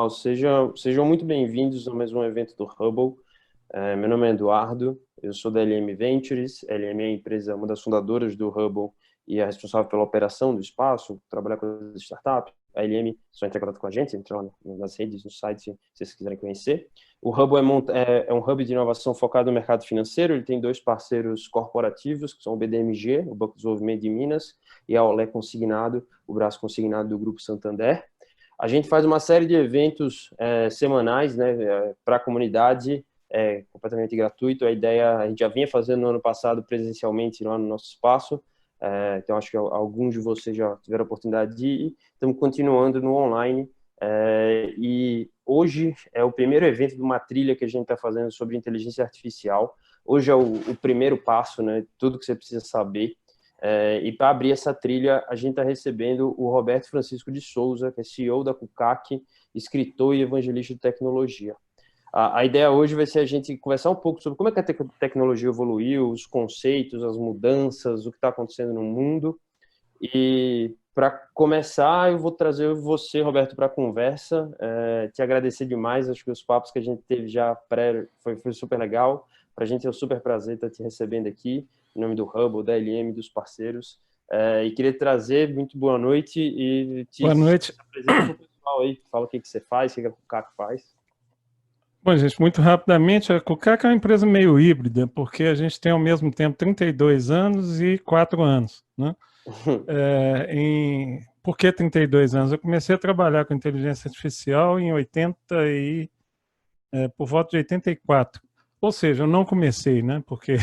pessoal, sejam muito bem-vindos a mais um evento do Hubble. Meu nome é Eduardo, eu sou da LM Ventures. A LM é a empresa, uma das fundadoras do Hubble e é responsável pela operação do espaço, trabalhar com as startups. A LM só entra em contato com a gente, entra lá nas redes, no site, se vocês quiserem conhecer. O Hubble é um hub de inovação focado no mercado financeiro. Ele tem dois parceiros corporativos, que são o BDMG, o Banco de Desenvolvimento de Minas, e a Olé Consignado, o braço consignado do Grupo Santander. A gente faz uma série de eventos semanais, né, para a comunidade, completamente gratuito. A ideia, a gente já vinha fazendo no ano passado presencialmente lá no nosso espaço, então acho que alguns de vocês já tiveram a oportunidade de ir. Estamos continuando no online, e hoje é o primeiro evento de uma trilha que a gente está fazendo sobre inteligência artificial. Hoje é o primeiro passo, né, tudo que você precisa saber. E para abrir essa trilha, a gente está recebendo o Roberto Francisco de Souza, que é CEO da Kukak, escritor e evangelista de tecnologia. A ideia hoje vai ser a gente conversar um pouco sobre como é que a tecnologia evoluiu, os conceitos, as mudanças, o que está acontecendo no mundo. E para começar, eu vou trazer você, Roberto, para a conversa. Te agradecer demais, acho que os papos que a gente teve já foi super legal. Para a gente é um super prazer estar te recebendo aqui, em nome do Hubble, da LM, dos parceiros. E queria trazer muito boa noite e te boa noite. apresenta para o pessoal aí, fala o que você faz, o que a Kukak faz. Bom, gente, muito rapidamente, a Kukak é uma empresa meio híbrida, porque a gente tem ao mesmo tempo 32 anos e 4 anos, né? Por que 32 anos? Eu comecei a trabalhar com inteligência artificial em por volta de 84. Ou seja, eu não comecei, né? Porque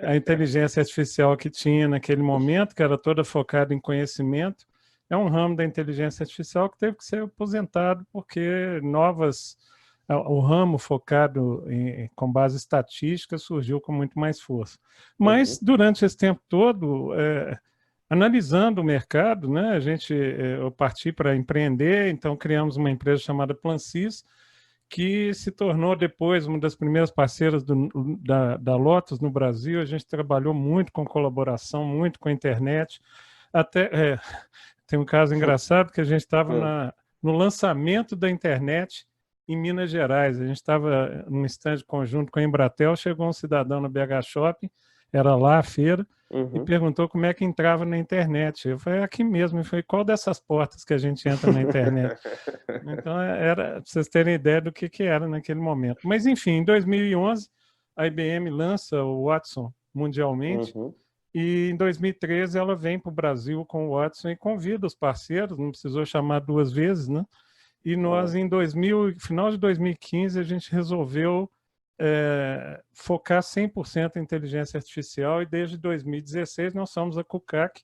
a inteligência artificial que tinha naquele momento, que era toda focada em conhecimento, é um ramo da inteligência artificial que teve que ser aposentado porque o ramo focado com base estatística surgiu com muito mais força. Mas, durante esse tempo todo, analisando o mercado, né, eu parti para empreender, então criamos uma empresa chamada Plansys, que se tornou depois uma das primeiras parceiras da Lotus no Brasil. A gente trabalhou muito com colaboração, muito com a internet. Tem um caso engraçado que a gente estava no lançamento da internet em Minas Gerais. A gente estava num stand conjunto com a Embratel, chegou um cidadão no BH Shopping, era lá a feira, e perguntou como é que entrava na internet. Eu falei, aqui mesmo. Eu falei, qual dessas portas que a gente entra na internet? Então, era para vocês terem ideia do que era naquele momento. Mas, enfim, em 2011, a IBM lança o Watson mundialmente, e em 2013 ela vem para o Brasil com o Watson e convida os parceiros, não precisou chamar 2 vezes, né? E nós, final de 2015, a gente resolveu focar 100% em inteligência artificial, e desde 2016 nós somos a Kukak.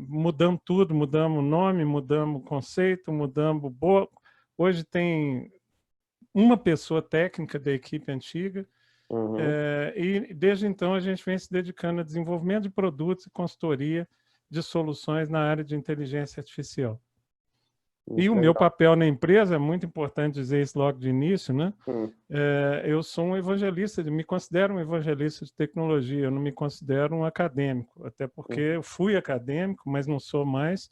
Mudamos tudo, mudamos o nome, mudamos o conceito, Hoje tem uma pessoa técnica da equipe antiga, e desde então a gente vem se dedicando a desenvolvimento de produtos e consultoria de soluções na área de inteligência artificial. E o meu papel na empresa, é muito importante dizer isso logo de início, né? Eu sou um evangelista, me considero um evangelista de tecnologia, eu não me considero um acadêmico, até porque eu fui acadêmico, mas não sou mais.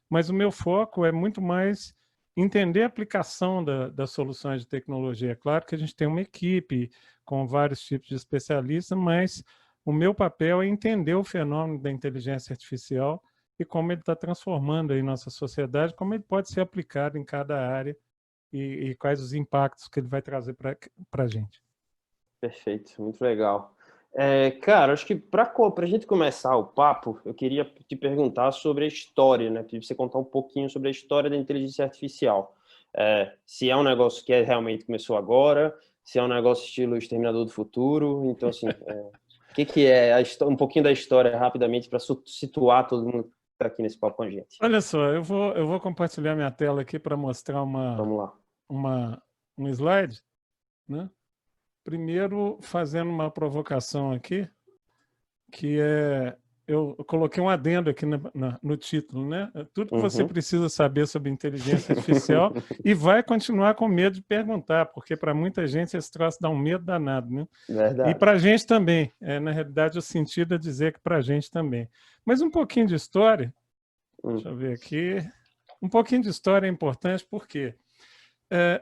Mas o meu foco é muito mais entender a aplicação das soluções de tecnologia. É claro que a gente tem uma equipe com vários tipos de especialistas, mas o meu papel é entender o fenômeno da inteligência artificial e como ele está transformando aí nossa sociedade, como ele pode ser aplicado em cada área e quais os impactos que ele vai trazer para a gente. Perfeito, muito legal. Cara, acho que para a gente começar o papo, eu queria te perguntar sobre a história, né? Para você contar um pouquinho sobre a história da inteligência artificial. Se é um negócio que realmente começou agora, se é um negócio estilo Exterminador do Futuro. Então, assim, o que é um pouquinho da história rapidamente para situar todo mundo que está aqui nesse papo com a gente. Olha só, eu vou compartilhar minha tela aqui para mostrar Vamos lá. um slide, né? Primeiro, fazendo uma provocação aqui, que eu coloquei um adendo aqui no título, né? Tudo que você precisa saber sobre inteligência artificial e vai continuar com medo de perguntar, porque para muita gente esse troço dá um medo danado, né? Verdade. E para a gente também. Na realidade, o sentido é dizer que para a gente também. Mas um pouquinho de história, deixa eu ver aqui. um pouquinho de história é importante, porque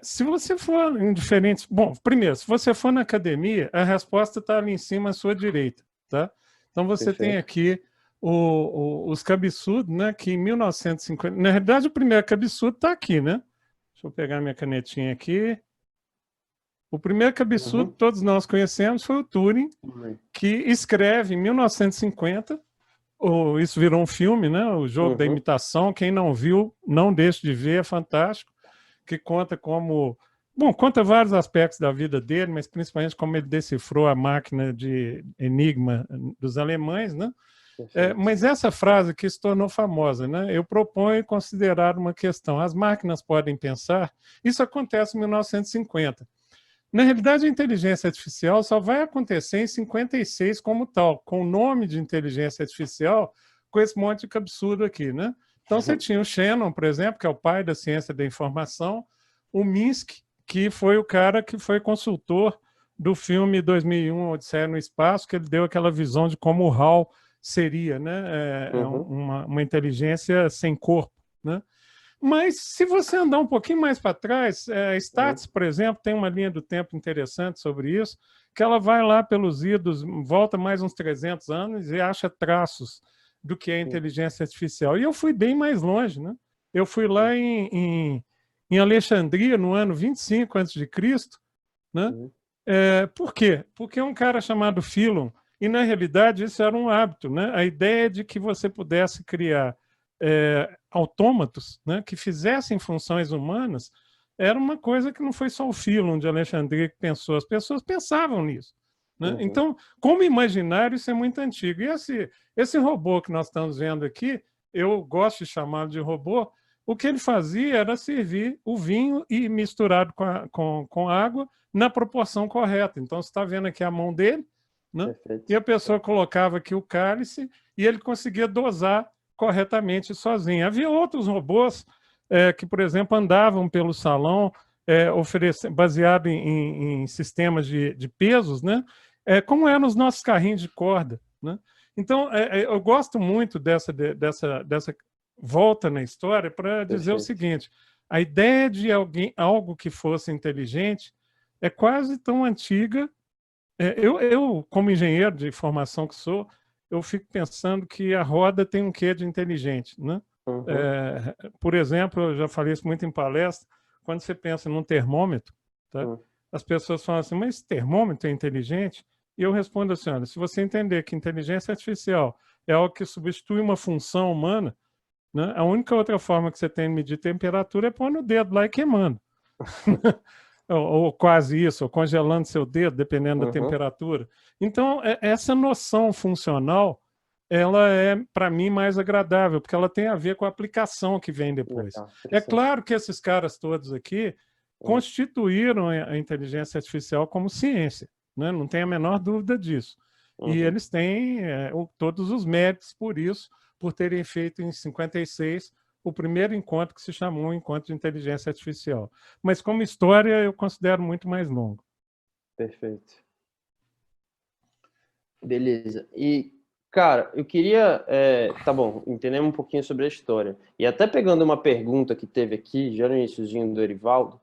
se você for em diferentes... Bom, primeiro, se você for na academia, a resposta está ali em cima à sua direita, tá? Então, você tem aqui os cabeçudos, né, que em 1950... Na realidade, o primeiro cabeçudo está aqui, né? Deixa eu pegar minha canetinha aqui. O primeiro cabeçudo que todos nós conhecemos foi o Turing, que escreve em 1950, isso virou um filme, né? O Jogo da Imitação. Quem não viu, não deixe de ver, é fantástico, que conta como... Bom, conta vários aspectos da vida dele, mas principalmente como ele decifrou a máquina de Enigma dos alemães, né? Mas essa frase que se tornou famosa, né? Eu proponho considerar uma questão. As máquinas podem pensar? Isso acontece em 1950. Na realidade, a inteligência artificial só vai acontecer em 56 como tal, com o nome de inteligência artificial, com esse monte de absurdo aqui, né? Então, você tinha o Shannon, por exemplo, que é o pai da ciência da informação, o Minsky, que foi o cara que foi consultor do filme 2001, Odisseia no Espaço, que ele deu aquela visão de como o HAL seria, né? Uma inteligência sem corpo, né? Mas, se você andar um pouquinho mais para trás, Stats, por exemplo, tem uma linha do tempo interessante sobre isso, que ela vai lá pelos idos, volta mais uns 300 anos e acha traços do que é inteligência artificial. E eu fui bem mais longe, né? Eu fui lá em Alexandria, no ano 25 a.C., né? Por quê? Porque um cara chamado Philon, e na realidade isso era um hábito, né? A ideia de que você pudesse criar autômatos, né, que fizessem funções humanas, era uma coisa que não foi só o Philon de Alexandria que pensou, as pessoas pensavam nisso, né? Então, como imaginário, isso é muito antigo. E esse robô que nós estamos vendo aqui, eu gosto de chamá-lo de robô, o que ele fazia era servir o vinho e misturado com água na proporção correta. Então, você está vendo aqui a mão dele, né? E a pessoa colocava aqui o cálice e ele conseguia dosar corretamente sozinho. Havia outros robôs que, por exemplo, andavam pelo salão baseado em sistemas de pesos, né? Como eram os nossos carrinhos de corda, né? Então, eu gosto muito dessa volta na história para dizer o seguinte: a ideia de algo que fosse inteligente é quase tão antiga. Eu, como engenheiro de formação que sou, eu fico pensando que a roda tem um quê de inteligente, né? Por exemplo, eu já falei isso muito em palestra, quando você pensa num termômetro, tá? As pessoas falam assim, mas esse termômetro é inteligente? E eu respondo assim, olha, se você entender que inteligência artificial é algo que substitui uma função humana, né? A única outra forma que você tem de medir temperatura é pôr no dedo lá e queimando. Ou quase isso, ou congelando seu dedo, dependendo da temperatura. Então, essa noção funcional, ela é, para mim, mais agradável, porque ela tem a ver com a aplicação que vem depois. É claro que esses caras todos aqui constituíram a inteligência artificial como ciência, né? Não tem a menor dúvida disso. E eles têm todos os méritos por isso, por terem feito em 56 o primeiro encontro que se chamou Encontro de Inteligência Artificial. Mas como história eu considero muito mais longo. Perfeito. Beleza. E, cara, eu queria... tá bom, entendemos um pouquinho sobre a história. E até pegando uma pergunta que teve aqui, já no iniciozinho do Erivaldo,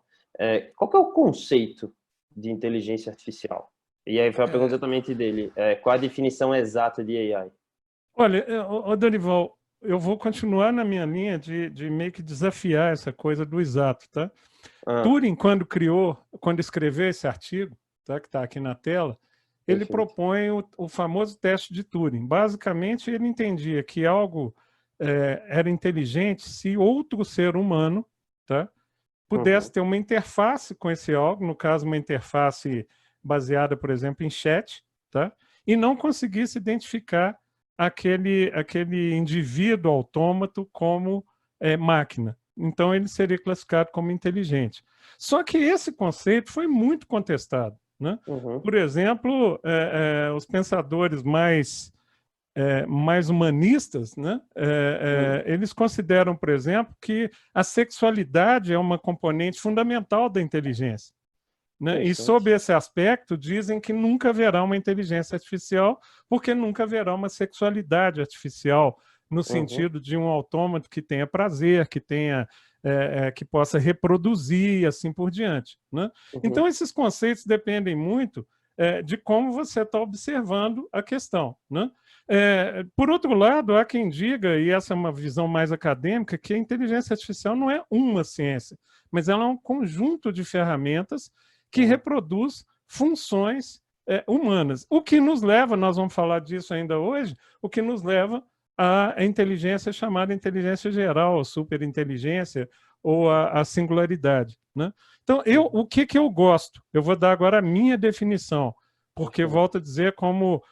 qual que é o conceito de inteligência artificial? E aí foi a pergunta exatamente dele. Qual a definição exata de AI? Olha, Dorival, eu vou continuar na minha linha de meio que desafiar essa coisa do exato, tá? Turing, quando escreveu esse artigo, tá, que está aqui na tela, ele propõe o famoso teste de Turing. Basicamente, ele entendia que algo era inteligente se outro ser humano, tá, pudesse ter uma interface com esse algo, no caso, uma interface baseada, por exemplo, em chat, tá, e não conseguisse identificar aquele indivíduo autômato como máquina. Então, ele seria classificado como inteligente. Só que esse conceito foi muito contestado, né? Por exemplo, os pensadores mais humanistas, né? Eles consideram, por exemplo, que a sexualidade é uma componente fundamental da inteligência. Né? E, sob esse aspecto, dizem que nunca haverá uma inteligência artificial, porque nunca haverá uma sexualidade artificial no sentido de um autômato que tenha prazer, que tenha que possa reproduzir e assim por diante, né? Então, esses conceitos dependem muito de como você está observando a questão, né? Por outro lado, há quem diga, e essa é uma visão mais acadêmica, que a inteligência artificial não é uma ciência, mas ela é um conjunto de ferramentas que reproduz funções humanas. O que nos leva, nós vamos falar disso ainda hoje, o que nos leva à inteligência chamada inteligência geral, a superinteligência ou a singularidade, né? Então, o que eu gosto? Eu vou dar agora a minha definição, porque, volto a dizer, como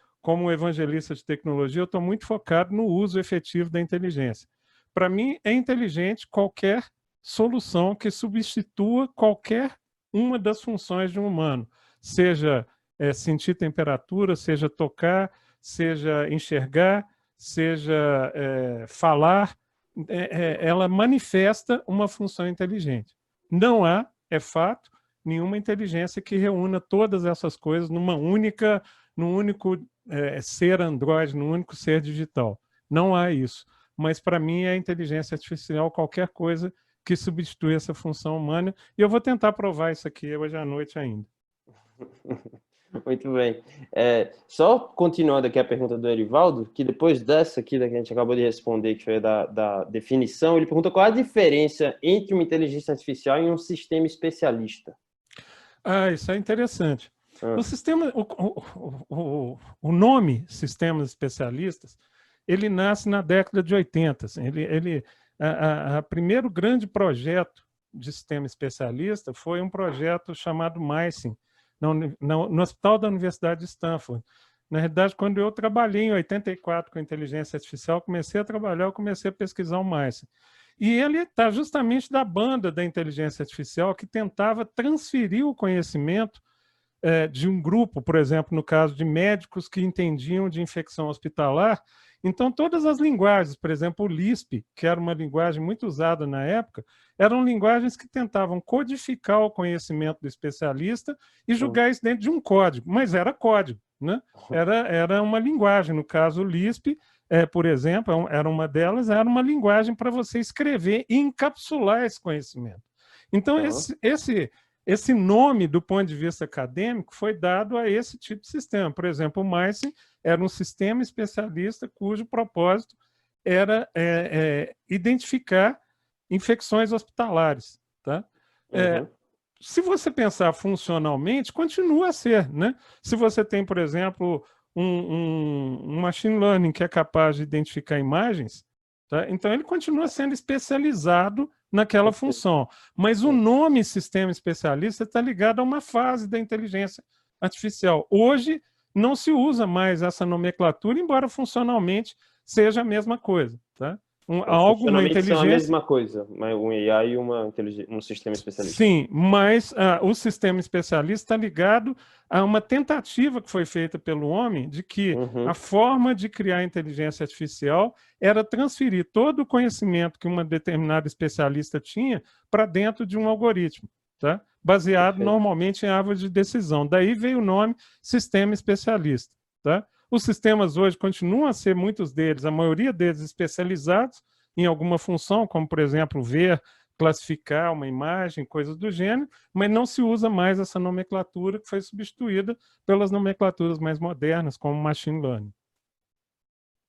evangelista de tecnologia, eu estou muito focado no uso efetivo da inteligência. Para mim, é inteligente qualquer solução que substitua qualquer uma das funções de um humano, seja sentir temperatura, seja tocar, seja enxergar, seja falar, ela manifesta uma função inteligente. Não há, é fato, nenhuma inteligência que reúna todas essas coisas num único ser Android, num único ser digital. Não há isso. Mas, para mim, é inteligência artificial qualquer coisa que substitui essa função humana. E eu vou tentar provar isso aqui hoje à noite ainda. Muito bem. Só continuando aqui a pergunta do Erivaldo, que depois dessa aqui, da que a gente acabou de responder, que foi da definição, ele pergunta qual a diferença entre uma inteligência artificial e um sistema especialista. Isso é interessante. O sistema, o nome sistemas especialistas, ele nasce na década de 80. Assim, o primeiro grande projeto de sistema especialista foi um projeto chamado MySim, no Hospital da Universidade de Stanford. Na realidade, quando eu trabalhei em 84 com inteligência artificial, comecei a pesquisar o MySim. E ele está justamente da banda da inteligência artificial que tentava transferir o conhecimento de um grupo, por exemplo, no caso de médicos que entendiam de infecção hospitalar. Então, todas as linguagens, por exemplo, o Lisp, que era uma linguagem muito usada na época, eram linguagens que tentavam codificar o conhecimento do especialista e jogar isso dentro de um código, mas era código, né? Era uma linguagem. No caso, o Lisp, por exemplo, era uma delas, era uma linguagem para você escrever e encapsular esse conhecimento. Então, esse nome, do ponto de vista acadêmico, foi dado a esse tipo de sistema. Por exemplo, o MySim era um sistema especialista cujo propósito era identificar infecções hospitalares. Tá? Se você pensar funcionalmente, continua a ser, né? Se você tem, por exemplo, um machine learning que é capaz de identificar imagens, tá? Então ele continua sendo especializado naquela função. Mas o nome sistema especialista está ligado a uma fase da inteligência artificial. Hoje não se usa mais essa nomenclatura, embora funcionalmente seja a mesma coisa. Tá? Uma inteligência... são a mesma coisa, um AI e um sistema especialista. Sim, mas o sistema especialista está ligado a uma tentativa que foi feita pelo homem de que a forma de criar inteligência artificial era transferir todo o conhecimento que uma determinada especialista tinha para dentro de um algoritmo, tá? Baseado normalmente em árvore de decisão. Daí veio o nome sistema especialista. Tá? Os sistemas hoje continuam a ser, muitos deles, a maioria deles especializados em alguma função, como, por exemplo, ver, classificar uma imagem, coisas do gênero, mas não se usa mais essa nomenclatura que foi substituída pelas nomenclaturas mais modernas, como machine learning.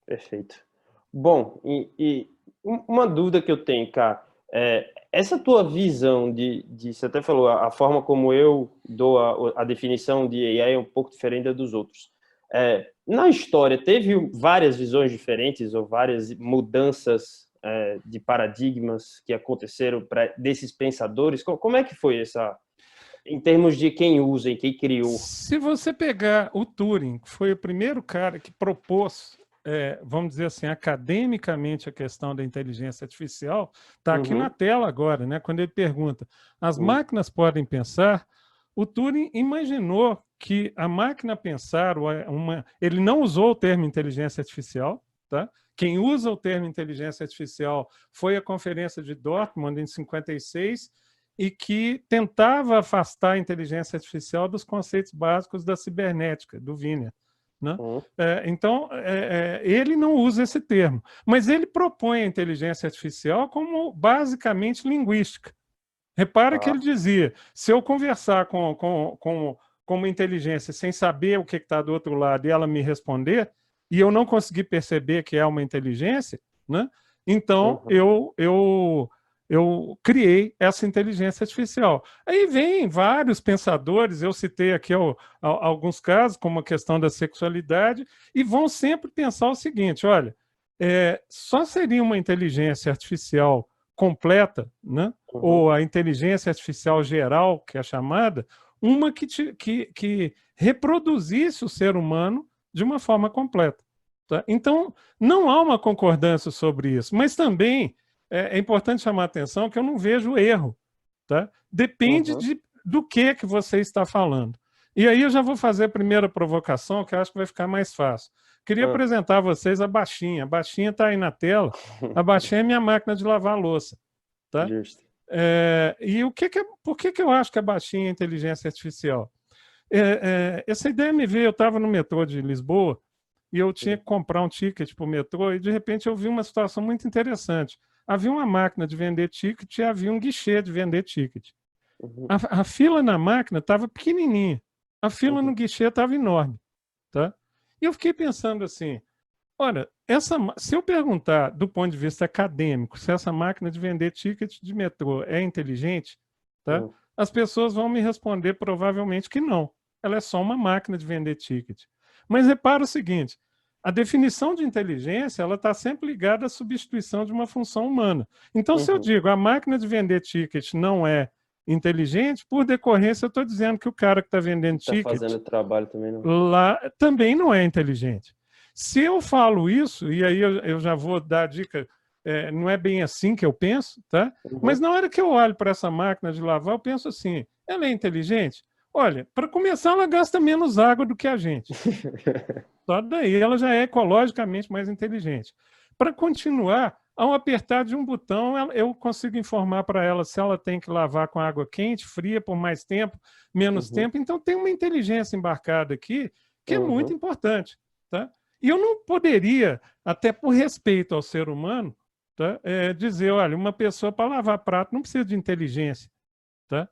Perfeito. Bom, e uma dúvida que eu tenho, cara, essa tua visão você até falou, a forma como eu dou a definição de AI é um pouco diferente da dos outros. Na história, teve várias visões diferentes ou várias mudanças de paradigmas que aconteceram desses pensadores? Como é que foi em termos de quem usa e quem criou? Se você pegar o Turing, que foi o primeiro cara que propôs, vamos dizer assim, academicamente a questão da inteligência artificial, está aqui na tela agora, né? Quando ele pergunta, as máquinas podem pensar? O Turing imaginou que a máquina pensar, ele não usou o termo inteligência artificial, tá? Quem usa o termo inteligência artificial foi a Conferência de Dortmund, em 56, e que tentava afastar a inteligência artificial dos conceitos básicos da cibernética, do Wiener. né? Então, ele não usa esse termo, mas ele propõe a inteligência artificial como basicamente linguística. Repara que ele dizia, se eu conversar com uma inteligência sem saber o que está do outro lado e ela me responder, e eu não conseguir perceber que é uma inteligência, né? Então eu criei essa inteligência artificial. Aí vem vários pensadores, eu citei aqui alguns casos, como a questão da sexualidade, e vão sempre pensar o seguinte, olha, só seria uma inteligência artificial completa, né? Ou a inteligência artificial geral, que é chamada, uma que reproduzisse o ser humano de uma forma completa. Tá? Então, não há uma concordância sobre isso, mas também é importante chamar a atenção que eu não vejo erro. Tá? Depende do que você está falando. E aí eu já vou fazer a primeira provocação, que eu acho que vai ficar mais fácil. Queria apresentar a vocês a Baixinha. A Baixinha está aí na tela. A Baixinha é minha máquina de lavar louça. Tá? Justo. E por que eu acho que a Baixinha é inteligência artificial? Essa ideia me veio, eu estava no metrô de Lisboa e eu tinha que comprar um ticket para o metrô e de repente eu vi uma situação muito interessante. Havia uma máquina de vender ticket e havia um guichê de vender ticket. A fila na máquina estava pequenininha, a fila no guichê estava enorme. Tá? E eu fiquei pensando assim, olha, se eu perguntar do ponto de vista acadêmico se essa máquina de vender ticket de metrô é inteligente, tá? As pessoas vão me responder provavelmente que não. Ela é só uma máquina de vender ticket. Mas repara o seguinte, a definição de inteligência ela está sempre ligada à substituição de uma função humana. Então, se eu digo a máquina de vender ticket não é inteligente, por decorrência eu estou dizendo que o cara que está vendendo ticket fazendo trabalho também não. lá também não é inteligente. Se eu falo isso, e aí eu já vou dar a dica, não é bem assim que eu penso, tá? Mas na hora que eu olho para essa máquina de lavar, eu penso assim, ela é inteligente? Olha, para começar, ela gasta menos água do que a gente. Só daí ela já é ecologicamente mais inteligente. Para continuar, ao apertar de um botão, eu consigo informar para ela se ela tem que lavar com água quente, fria, por mais tempo, menos tempo. Então tem uma inteligência embarcada aqui que é muito importante, tá? E eu não poderia, até por respeito ao ser humano, tá, dizer, olha, uma pessoa para lavar prato não precisa de inteligência. Tá?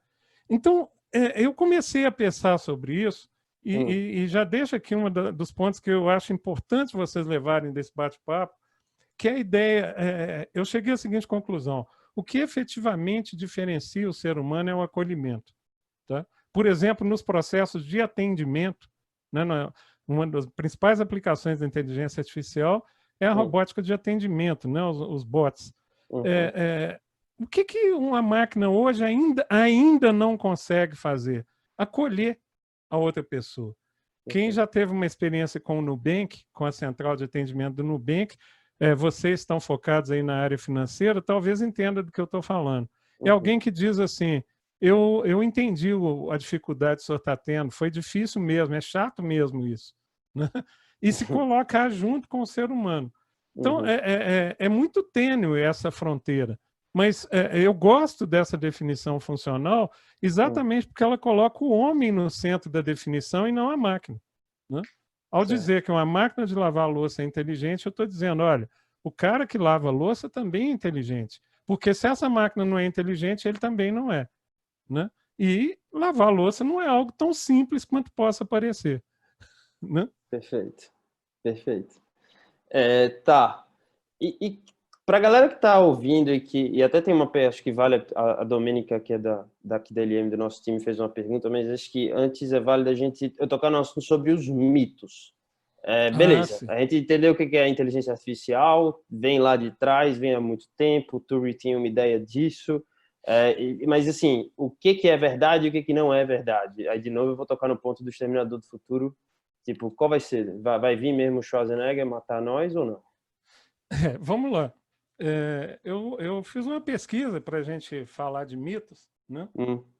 Então, eu comecei a pensar sobre isso e já deixo aqui um dos pontos que eu acho importante vocês levarem desse bate-papo, que é a ideia, eu cheguei à seguinte conclusão, o que efetivamente diferencia o ser humano é o acolhimento. Tá? Por exemplo, nos processos de atendimento, né, uma das principais aplicações da inteligência artificial é a robótica de atendimento, né, os bots. O que uma máquina hoje ainda não consegue fazer? Acolher a outra pessoa. Quem já teve uma experiência com o Nubank, com a central de atendimento do Nubank, vocês estão focados aí na área financeira, talvez entenda do que eu estou falando. É alguém que diz assim, eu entendi a dificuldade que o senhor está tendo, foi difícil mesmo, é chato mesmo isso. Né? E se colocar junto com o ser humano. Então, é muito tênue essa fronteira. Mas eu gosto dessa definição funcional exatamente porque ela coloca o homem no centro da definição e não a máquina. Né? Ao dizer que uma máquina de lavar louça é inteligente, eu estou dizendo, olha, o cara que lava louça também é inteligente. Porque se essa máquina não é inteligente, ele também não é. Né? E lavar louça não é algo tão simples quanto possa parecer. Né? Perfeito, perfeito. Tá. E para a galera que está ouvindo e até tem uma, acho que vale, a Domênica, que é daqui da LM, do nosso time, fez uma pergunta, mas acho que antes é válido eu tocar no assunto sobre os mitos. Beleza, a gente entendeu o que é a inteligência artificial, vem lá de trás, vem há muito tempo, o Turing tinha uma ideia disso, mas assim, o que é verdade e o que não é verdade? Aí de novo eu vou tocar no ponto do Exterminador do Futuro, tipo, qual vai ser? Vai vir mesmo o Schwarzenegger matar nós ou não? Vamos lá. Eu fiz uma pesquisa para a gente falar de mitos, né?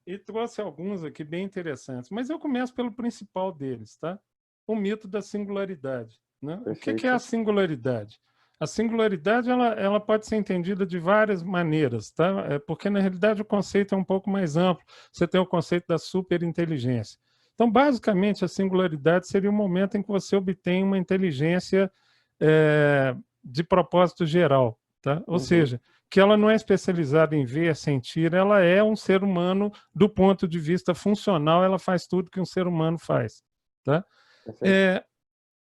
E trouxe alguns aqui bem interessantes. Mas eu começo pelo principal deles, tá? O mito da singularidade. Né? O que é a singularidade? A singularidade ela pode ser entendida de várias maneiras, tá? Porque, na realidade, o conceito é um pouco mais amplo. Você tem o conceito da superinteligência. Então, basicamente, a singularidade seria o momento em que você obtém uma inteligência de propósito geral, tá? Ou seja, que ela não é especializada em ver, sentir, ela é um ser humano do ponto de vista funcional, ela faz tudo que um ser humano faz, tá?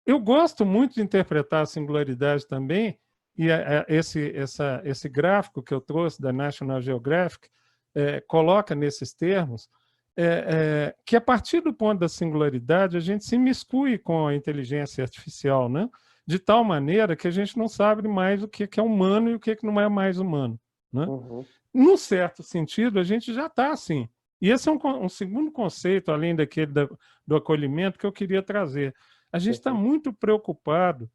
Eu gosto muito de interpretar a singularidade também, e esse gráfico que eu trouxe da National Geographic coloca nesses termos, que a partir do ponto da singularidade a gente se miscui com a inteligência artificial, né? De tal maneira que a gente não sabe mais o que é humano e o que não é mais humano, né? Num certo sentido, a gente já está assim. E esse é um segundo conceito, além daquele do acolhimento, que eu queria trazer. A gente está muito preocupado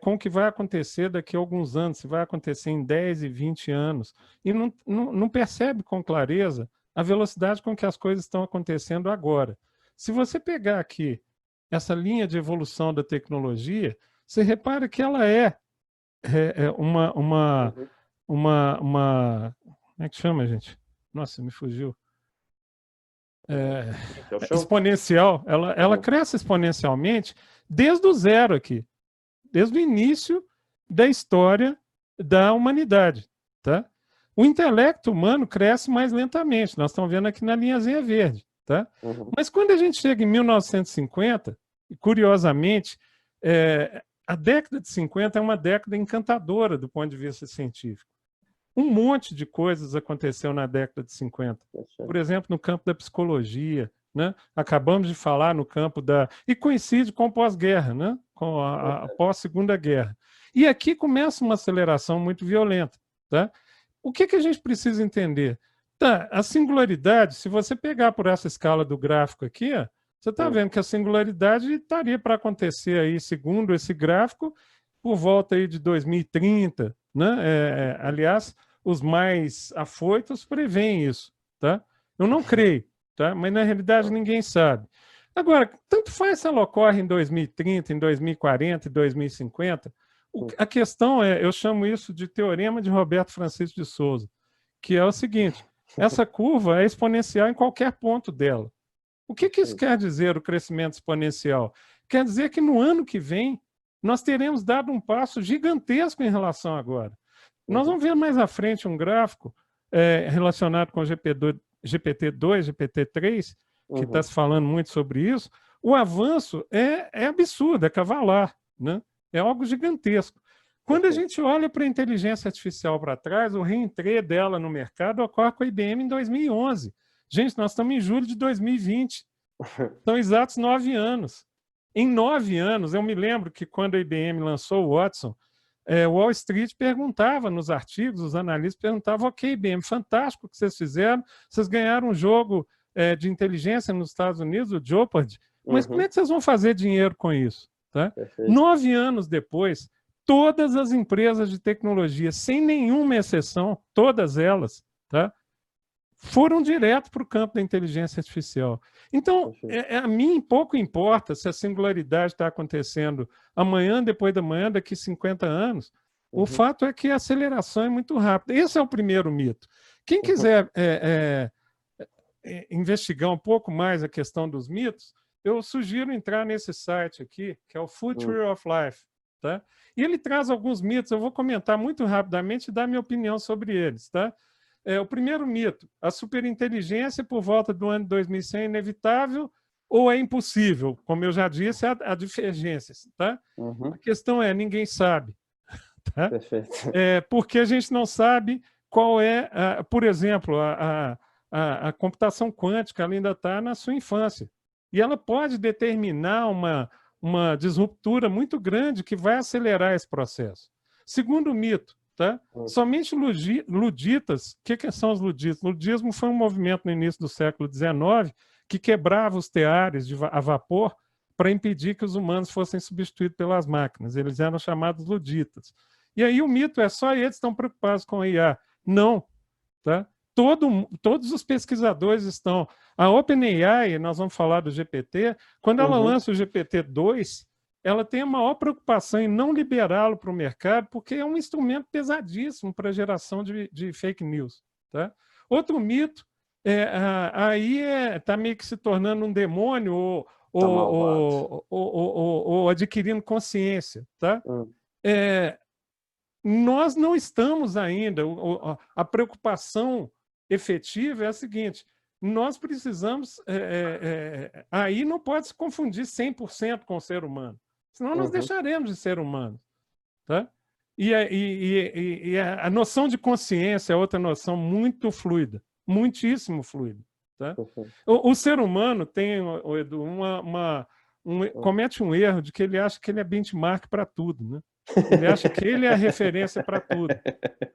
com o que vai acontecer daqui a alguns anos, se vai acontecer em 10 e 20 anos, e não percebe com clareza a velocidade com que as coisas estão acontecendo agora. Se você pegar aqui essa linha de evolução da tecnologia, você repara que ela uma como é que chama, gente? Nossa, me fugiu. Exponencial. Ela cresce exponencialmente desde o zero aqui, desde o início da história da humanidade, tá? O intelecto humano cresce mais lentamente, nós estamos vendo aqui na linhazinha verde, tá? Mas quando a gente chega em 1950, e curiosamente, a década de 50 é uma década encantadora do ponto de vista científico. Um monte de coisas aconteceu na década de 50. Por exemplo, no campo da psicologia, né? Acabamos de falar no campo da... E coincide com o pós-guerra, né? Com a pós-segunda guerra. E aqui começa uma aceleração muito violenta, tá? O que a gente precisa entender? Tá, a singularidade, se você pegar por essa escala do gráfico aqui, ó, você está vendo que a singularidade estaria para acontecer aí, segundo esse gráfico, por volta aí de 2030, né? Aliás, os mais afoitos preveem isso, tá? Eu não creio, tá? Mas na realidade ninguém sabe. Agora, tanto faz se ela ocorre em 2030, em 2040, em 2050, a questão eu chamo isso de teorema de Roberto Francisco de Souza, que é o seguinte: essa curva é exponencial em qualquer ponto dela. O que isso quer dizer, o crescimento exponencial? Quer dizer que no ano que vem nós teremos dado um passo gigantesco em relação a agora. Nós vamos ver mais à frente um gráfico relacionado com GPT-2, GPT-3, que está se falando muito sobre isso. O avanço é absurdo, é cavalar, né? É algo gigantesco. Quando a gente olha para a inteligência artificial para trás, o reentrê dela no mercado ocorre com a IBM em 2011. Gente, nós estamos em julho de 2020. São exatos 9 anos. Em 9 anos, eu me lembro que quando a IBM lançou o Watson, Wall Street perguntava nos artigos, os analistas perguntavam: ok, IBM, fantástico o que vocês fizeram, vocês ganharam um jogo de inteligência nos Estados Unidos, o Jeopardy, mas como é que vocês vão fazer dinheiro com isso? Tá? 9 anos depois, todas as empresas de tecnologia, sem nenhuma exceção, todas elas, tá? Foram direto para o campo da inteligência artificial. Então, a mim pouco importa se a singularidade está acontecendo amanhã, depois da manhã, daqui 50 anos. O fato é que a aceleração é muito rápida. Esse é o primeiro mito. Quem quiser investigar um pouco mais a questão dos mitos, eu sugiro entrar nesse site aqui, que é o Future of Life. Tá? E ele traz alguns mitos, eu vou comentar muito rapidamente e dar minha opinião sobre eles. Tá? O primeiro mito: a superinteligência por volta do ano 2100 é inevitável ou é impossível? Como eu já disse, há divergências. Tá? A questão é, ninguém sabe. Tá? Porque a gente não sabe qual é, por exemplo, a computação quântica ainda está na sua infância. E ela pode determinar uma disruptura muito grande que vai acelerar esse processo. Segundo mito, tá? Somente luditas. O que são os luditas? O ludismo foi um movimento no início do século XIX que quebrava os teares a vapor para impedir que os humanos fossem substituídos pelas máquinas. Eles eram chamados luditas. E aí o mito é: só eles estão preocupados com a IA. Não. Tá? Todos os pesquisadores estão. A OpenAI, nós vamos falar do GPT, quando ela lança o GPT-2, ela tem a maior preocupação em não liberá-lo para o mercado, porque é um instrumento pesadíssimo para a geração de fake news. Tá? Outro mito aí está meio que se tornando um demônio Tá malvado. ou adquirindo consciência. Tá? Hum, Nós não estamos ainda. A preocupação efetiva é a seguinte: nós precisamos. Aí não pode se confundir 100% com o ser humano, senão nós uhum, deixaremos de ser humanos. Tá? E a noção de consciência é outra noção muito fluida, muitíssimo fluida. Tá? uhum, O ser humano tem, Edu, uhum. comete um erro de que ele acha que ele é benchmark para tudo. Né? Ele acha que ele é a referência para tudo.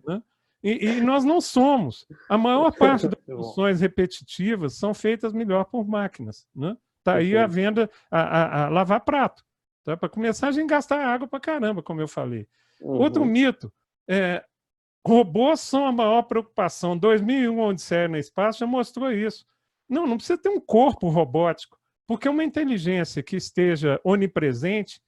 Né? E nós não somos. A maior parte das Muito bom. funções repetitivas são feitas melhor por máquinas. Né? Tá aí a Perfeito. venda, a lavar prato. Tá? Para começar, a gente gastar água para caramba, como eu falei. Outro Uhum, mito, robôs são a maior preocupação. 2001, Odisseia no Espaço, já mostrou isso. Não precisa ter um corpo robótico, porque uma inteligência que esteja onipresente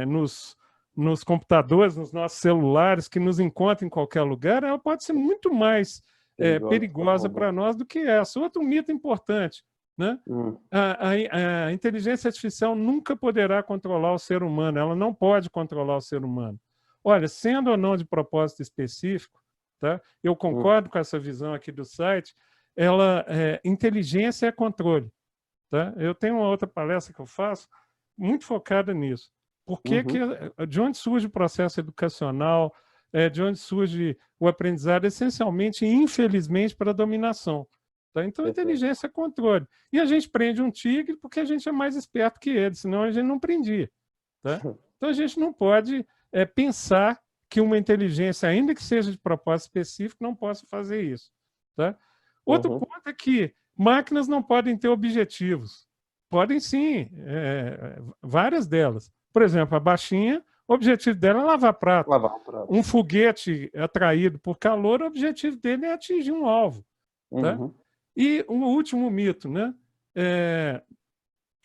nos computadores, nos nossos celulares, que nos encontra em qualquer lugar, ela pode ser muito mais perigoso que um perigosa robô. para nós do que essa. Outro mito importante, né? Hum, A inteligência artificial nunca poderá controlar o ser humano, ela não pode controlar o ser humano. Olha, sendo ou não de propósito específico, tá? Eu hum, concordo com essa visão aqui do site, inteligência é controle. Tá? Eu tenho uma outra palestra que eu faço muito focada nisso. uhum, De onde surge o processo educacional, de onde surge o aprendizado, essencialmente, infelizmente, para a dominação. Tá? Então, perfeito. inteligência é controle. E a gente prende um tigre porque a gente é mais esperto que ele, senão a gente não prendia. Tá? Então, a gente não pode pensar que uma inteligência, ainda que seja de propósito específico, não possa fazer isso. Tá? Outro Uhum, ponto é que máquinas não podem ter objetivos. Podem sim, várias delas. Por exemplo, a baixinha, o objetivo dela é lavar prato. lavar o prato. Um foguete atraído por calor, o objetivo dele é atingir um alvo. Tá? Uhum, E um último mito, né?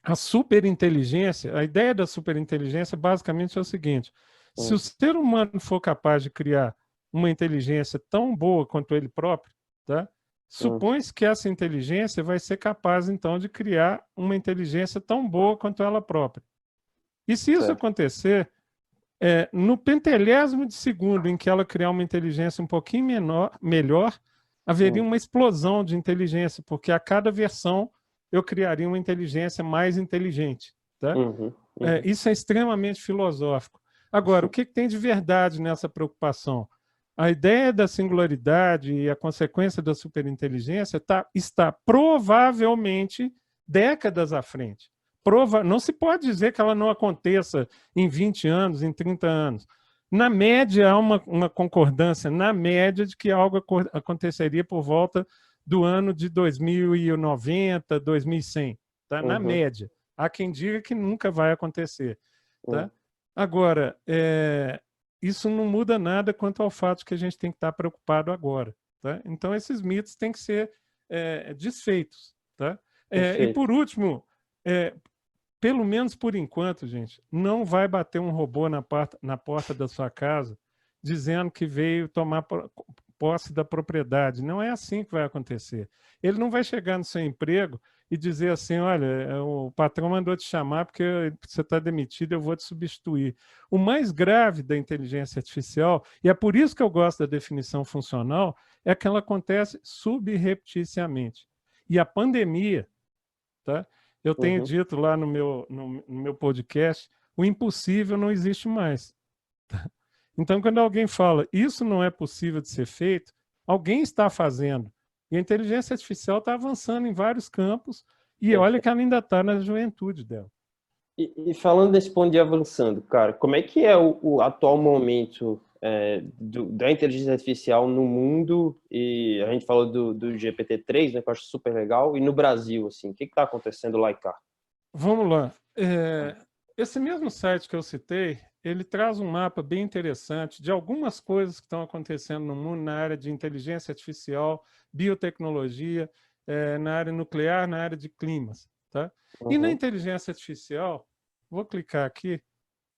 A superinteligência, a ideia da superinteligência basicamente é o seguinte: se o uhum, ser humano for capaz de criar uma inteligência tão boa quanto ele próprio, tá? uhum, Supõe-se que essa inteligência vai ser capaz, então, de criar uma inteligência tão boa quanto ela própria. E se isso certo. acontecer, no pentelésimo de segundo em que ela criar uma inteligência um pouquinho melhor, haveria Uhum, uma explosão de inteligência, porque a cada versão eu criaria uma inteligência mais inteligente. Tá? uhum, uhum, Isso é extremamente filosófico. Agora, o que tem de verdade nessa preocupação? A ideia da singularidade e a consequência da superinteligência está provavelmente décadas à frente. Não se pode dizer que ela não aconteça em 20 anos, em 30 anos. Na média, há uma concordância, na média, de que algo aconteceria por volta do ano de 2090, 2100. Tá? Na uhum, média. Há quem diga que nunca vai acontecer. uhum. Tá? Agora, isso não muda nada quanto ao fato de que a gente tem que estar preocupado agora. Tá? Então, esses mitos têm que ser desfeitos. Tá? E, Perfeito. por último, pelo menos por enquanto, gente, não vai bater um robô na porta da sua casa dizendo que veio tomar posse da propriedade. Não é assim que vai acontecer. Ele não vai chegar no seu emprego e dizer assim: olha, o patrão mandou te chamar porque você está demitido, eu vou te substituir. O mais grave da inteligência artificial, e é por isso que eu gosto da definição funcional, é que ela acontece subrepticiamente. E a pandemia, tá? Eu tenho Uhum. dito lá no meu podcast, o impossível não existe mais. Então, quando alguém fala isso não é possível de ser feito, alguém está fazendo. E a inteligência artificial está avançando em vários campos, e olha que Perfeito. ela ainda está na juventude dela. E falando desse ponto de avançando, cara, como é que é o atual momento da inteligência artificial no mundo? E a gente falou do GPT-3, né, que eu acho super legal, e no Brasil, assim, o que está acontecendo lá e cá? Vamos lá. Esse mesmo site que eu citei, ele traz um mapa bem interessante de algumas coisas que estão acontecendo no mundo na área de inteligência artificial, biotecnologia, na área nuclear, na área de climas. Tá? E na Uhum, inteligência artificial, vou clicar aqui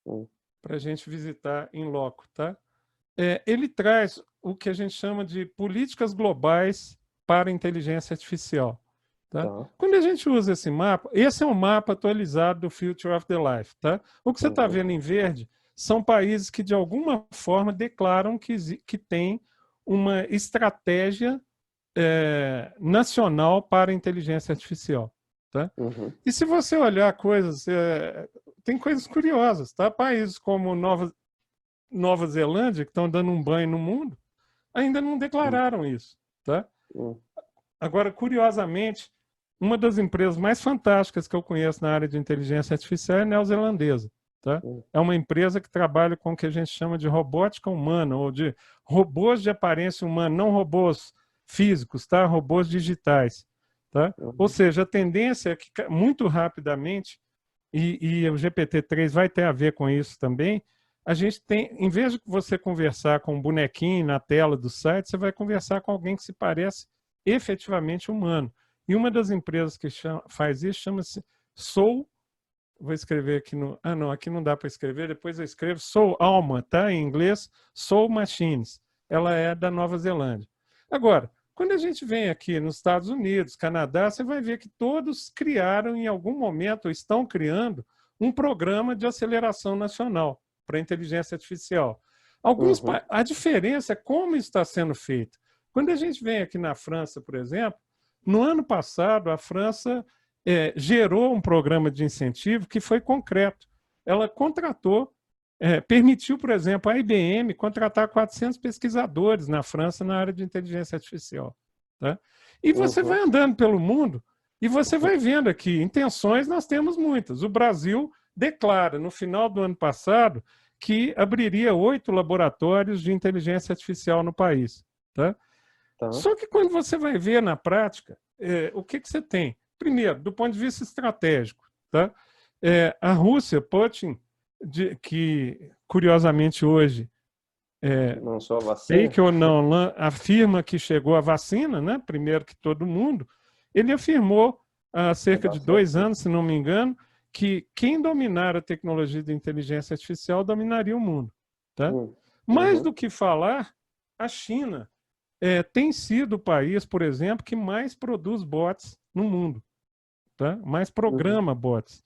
uhum, para a gente visitar em loco. Tá? Ele traz o que a gente chama de políticas globais para a inteligência artificial. Tá? Tá. Quando a gente usa esse mapa, esse é um mapa atualizado do Future of the Life. Tá? O que você está vendo em verde são países que, de alguma forma, declaram que tem uma estratégia nacional para a inteligência artificial. Tá? E se você olhar coisas, tem coisas curiosas. Tá? Países como Nova Zelândia, que estão dando um banho no mundo, ainda não declararam isso. Tá? Agora, curiosamente, uma das empresas mais fantásticas que eu conheço na área de inteligência artificial é neozelandesa. Tá? É uma empresa que trabalha com o que a gente chama de robótica humana, ou de robôs de aparência humana, não robôs físicos, tá? Robôs digitais. Tá? Ou seja, a tendência é que muito rapidamente, e o GPT-3 vai ter a ver com isso também, a gente tem, em vez de você conversar com um bonequinho na tela do site, você vai conversar com alguém que se parece efetivamente humano. E uma das empresas que faz isso chama-se Soul. Vou escrever aqui no... Ah, não, aqui não dá para escrever, depois eu escrevo Soul Alma, tá? Em inglês, Soul Machines. Ela é da Nova Zelândia. Agora, quando a gente vem aqui nos Estados Unidos, Canadá, você vai ver que todos criaram em algum momento, ou estão criando, um programa de aceleração nacional para a inteligência artificial. A diferença é como está sendo feito. Quando a gente vem aqui na França, por exemplo, no ano passado, a França gerou um programa de incentivo que foi concreto. Ela contratou, permitiu, por exemplo, a IBM contratar 400 pesquisadores na França na área de inteligência artificial. Tá? E você vai andando pelo mundo e você vai vendo aqui, intenções nós temos muitas. O Brasil declara, no final do ano passado, que abriria 8 laboratórios de inteligência artificial no país. Tá? Só que quando você vai ver na prática, o que você tem? Primeiro, do ponto de vista estratégico, tá? A Rússia, Putin, que curiosamente hoje, não só a vacina, fake ou não, afirma que chegou a vacina, né? Primeiro que todo mundo, ele afirmou há cerca de 2 anos, se não me engano, que quem dominar a tecnologia de inteligência artificial dominaria o mundo. Tá? Mais do que falar, a China tem sido o país, por exemplo, que mais produz bots no mundo. Tá? Mais programa bots.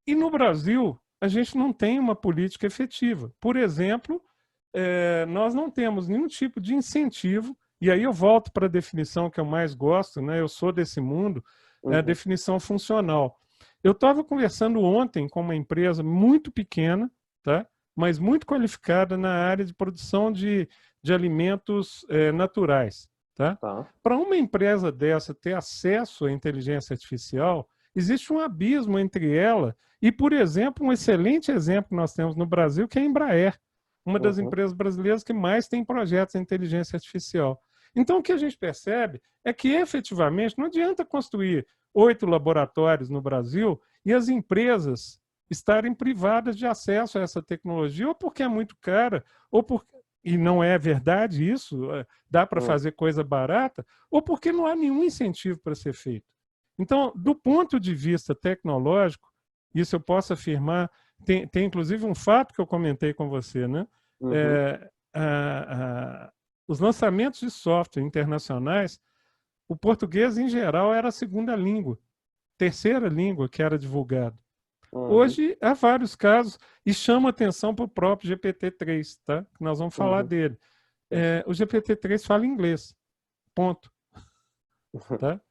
E no Brasil, a gente não tem uma política efetiva. Por exemplo, nós não temos nenhum tipo de incentivo, e aí eu volto para a definição que eu mais gosto, né? Eu sou desse mundo, a definição funcional. Eu estava conversando ontem com uma empresa muito pequena, tá? Mas muito qualificada na área de produção de alimentos naturais. Tá? Para uma empresa dessa ter acesso à inteligência artificial, existe um abismo entre ela e, por exemplo, um excelente exemplo que nós temos no Brasil, que é a Embraer, uma das empresas brasileiras que mais tem projetos de inteligência artificial. Então, o que a gente percebe é que, efetivamente, não adianta construir 8 laboratórios no Brasil e as empresas estarem privadas de acesso a essa tecnologia, ou porque é muito cara, ou porque... e não é verdade isso, dá para fazer coisa barata, ou porque não há nenhum incentivo para ser feito. Então, do ponto de vista tecnológico, isso eu posso afirmar, tem inclusive um fato que eu comentei com você, né? Os lançamentos de software internacionais, o português, em geral, era a segunda língua, terceira língua que era divulgado. Hoje, há vários casos, e chama atenção para o próprio GPT-3, tá? Nós vamos falar dele. O GPT-3 fala inglês, ponto. Tá?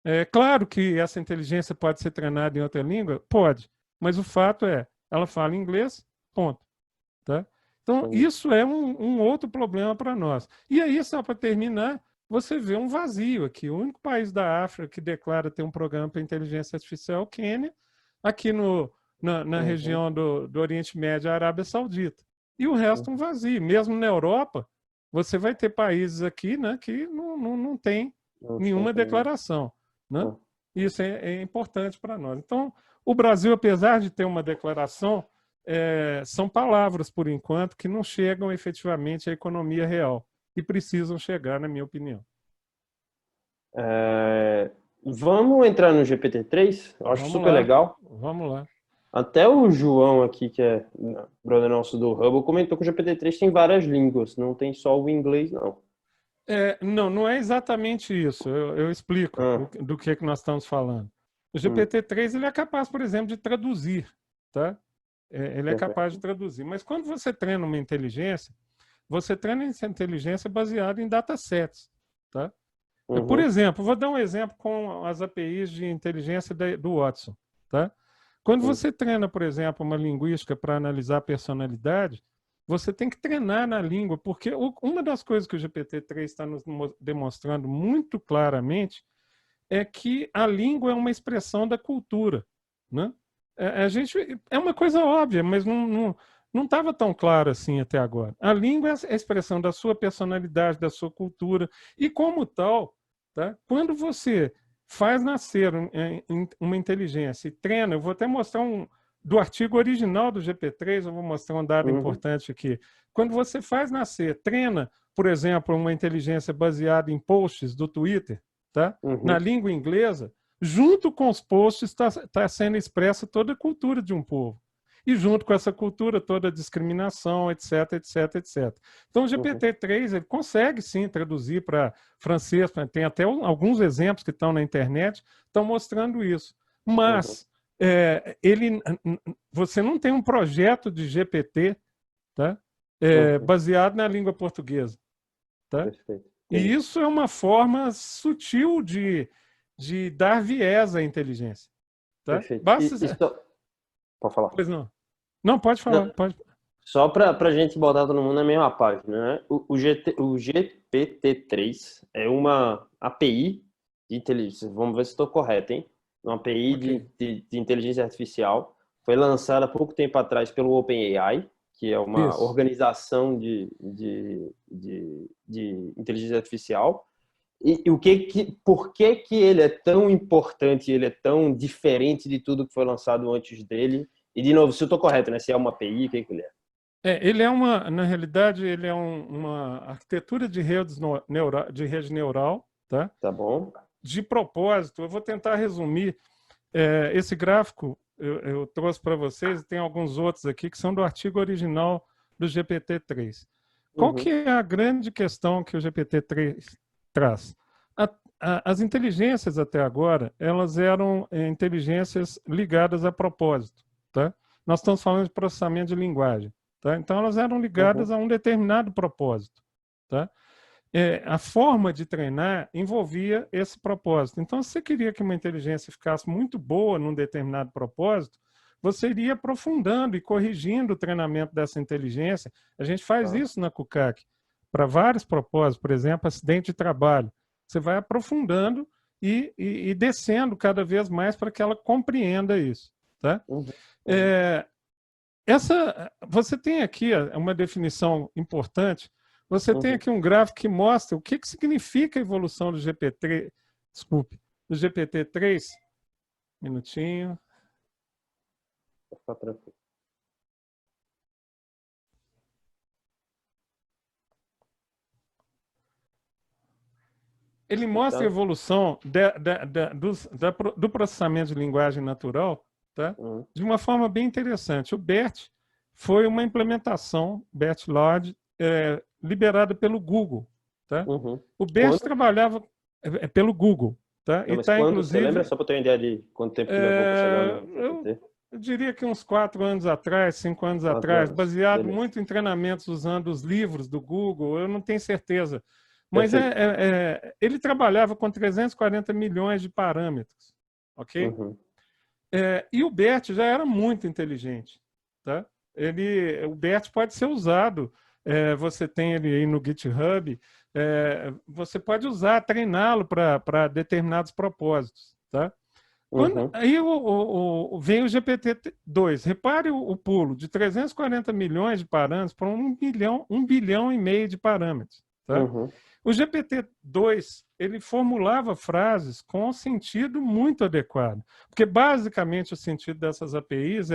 É claro que essa inteligência pode ser treinada em outra língua? Pode, mas o fato é, ela fala inglês, ponto. Tá? Então, isso é um outro problema para nós. E aí, só para terminar, você vê um vazio aqui. O único país da África que declara ter um programa para inteligência artificial é o Quênia, aqui na região do Oriente Médio, a Arábia Saudita. E o resto um vazio. Mesmo na Europa, você vai ter países aqui, né, que não tem nenhuma declaração. Né? Isso é importante para nós. Então, o Brasil, apesar de ter uma declaração, são palavras, por enquanto, que não chegam efetivamente à economia real. E precisam chegar, na minha opinião. Vamos entrar no GPT-3? Eu acho super legal. Vamos lá. Até o João aqui, que é brother nosso do Hubble, comentou que o GPT-3 tem várias línguas, não tem só o inglês, não. Não, não é exatamente isso. Eu explico do que nós estamos falando. O GPT-3 ele é capaz, por exemplo, de traduzir, tá? Ele é capaz de traduzir. Mas quando você treina uma inteligência, você treina essa inteligência baseada em datasets, tá? Por exemplo, vou dar um exemplo com as APIs de inteligência do Watson, tá? Quando você treina, por exemplo, uma linguística para analisar a personalidade, você tem que treinar na língua, porque uma das coisas que o GPT-3 está nos demonstrando muito claramente é que a língua é uma expressão da cultura, né? A gente, é uma coisa óbvia, mas não estava tão claro assim até agora. A língua é a expressão da sua personalidade, da sua cultura, e como tal, tá? Quando você faz nascer uma inteligência e treina, eu vou até mostrar do artigo original do GP3, eu vou mostrar um dado importante aqui. Quando você faz nascer, treina, por exemplo, uma inteligência baseada em posts do Twitter, tá? Na língua inglesa, junto com os posts está sendo expressa toda a cultura de um povo. E junto com essa cultura, toda a discriminação, etc, etc, etc. Então, o GPT-3 ele consegue, sim, traduzir para francês, tem até alguns exemplos que estão na internet, estão mostrando isso. Mas você não tem um projeto de GPT, tá? Baseado na língua portuguesa. Tá? E isso é uma forma sutil de dar viés à inteligência. Tá? Perfeito. Basta... Pode falar. Pois não. Não, pode falar. Não, pode. Só para a gente botar todo mundo na mesma página, né? O GPT-3 é uma API de inteligência. Vamos ver se estou correto, hein? Uma API de inteligência artificial. Foi lançada há pouco tempo atrás pelo OpenAI, que é uma organização de inteligência artificial. E por que ele é tão importante, ele é tão diferente de tudo que foi lançado antes dele? E, de novo, se eu estou correto, né? Se é uma API, o que ele é? Ele é na realidade, ele é uma arquitetura de rede neural, tá? Tá bom. De propósito, eu vou tentar resumir. Esse gráfico eu trouxe para vocês, e tem alguns outros aqui que são do artigo original do GPT-3. Qual que é a grande questão que o GPT-3 traz? As inteligências até agora, elas eram inteligências ligadas a propósito, tá? Nós estamos falando de processamento de linguagem, tá? Então elas eram ligadas a um determinado propósito, tá? A forma de treinar envolvia esse propósito. Então, se você queria que uma inteligência ficasse muito boa num determinado propósito, você iria aprofundando e corrigindo o treinamento dessa inteligência. A gente faz isso na CUCAC, para vários propósitos, por exemplo, acidente de trabalho. Você vai aprofundando e descendo cada vez mais para que ela compreenda isso. Tá? Você tem aqui uma definição importante. Você tem aqui um gráfico que mostra o que significa a evolução do GPT-3. Desculpe, do GPT-3. Minutinho. Tá tranquilo. Ele mostra a evolução do processamento de linguagem natural, tá? De uma forma bem interessante. O BERT foi uma implementação, BERT Lodge, liberada pelo Google. Tá? O BERT trabalhava pelo Google. Tá? Não, inclusive... Você lembra, só para ter uma ideia de quanto tempo que levou para chegar no GPT? Eu diria que uns 4 anos atrás, 5 anos atrás, baseado muito em treinamentos usando os livros do Google, eu não tenho certeza. Mas ele trabalhava com 340 milhões de parâmetros, ok? E o BERT já era muito inteligente, tá? O BERT pode ser usado, você tem ele aí no GitHub, você pode usar, treiná-lo para determinados propósitos, tá? Aí vem o GPT-2. Repare o pulo de 340 milhões de parâmetros para 1 bilhão e meio de parâmetros, tá? O GPT-2, ele formulava frases com sentido muito adequado, porque basicamente o sentido dessas APIs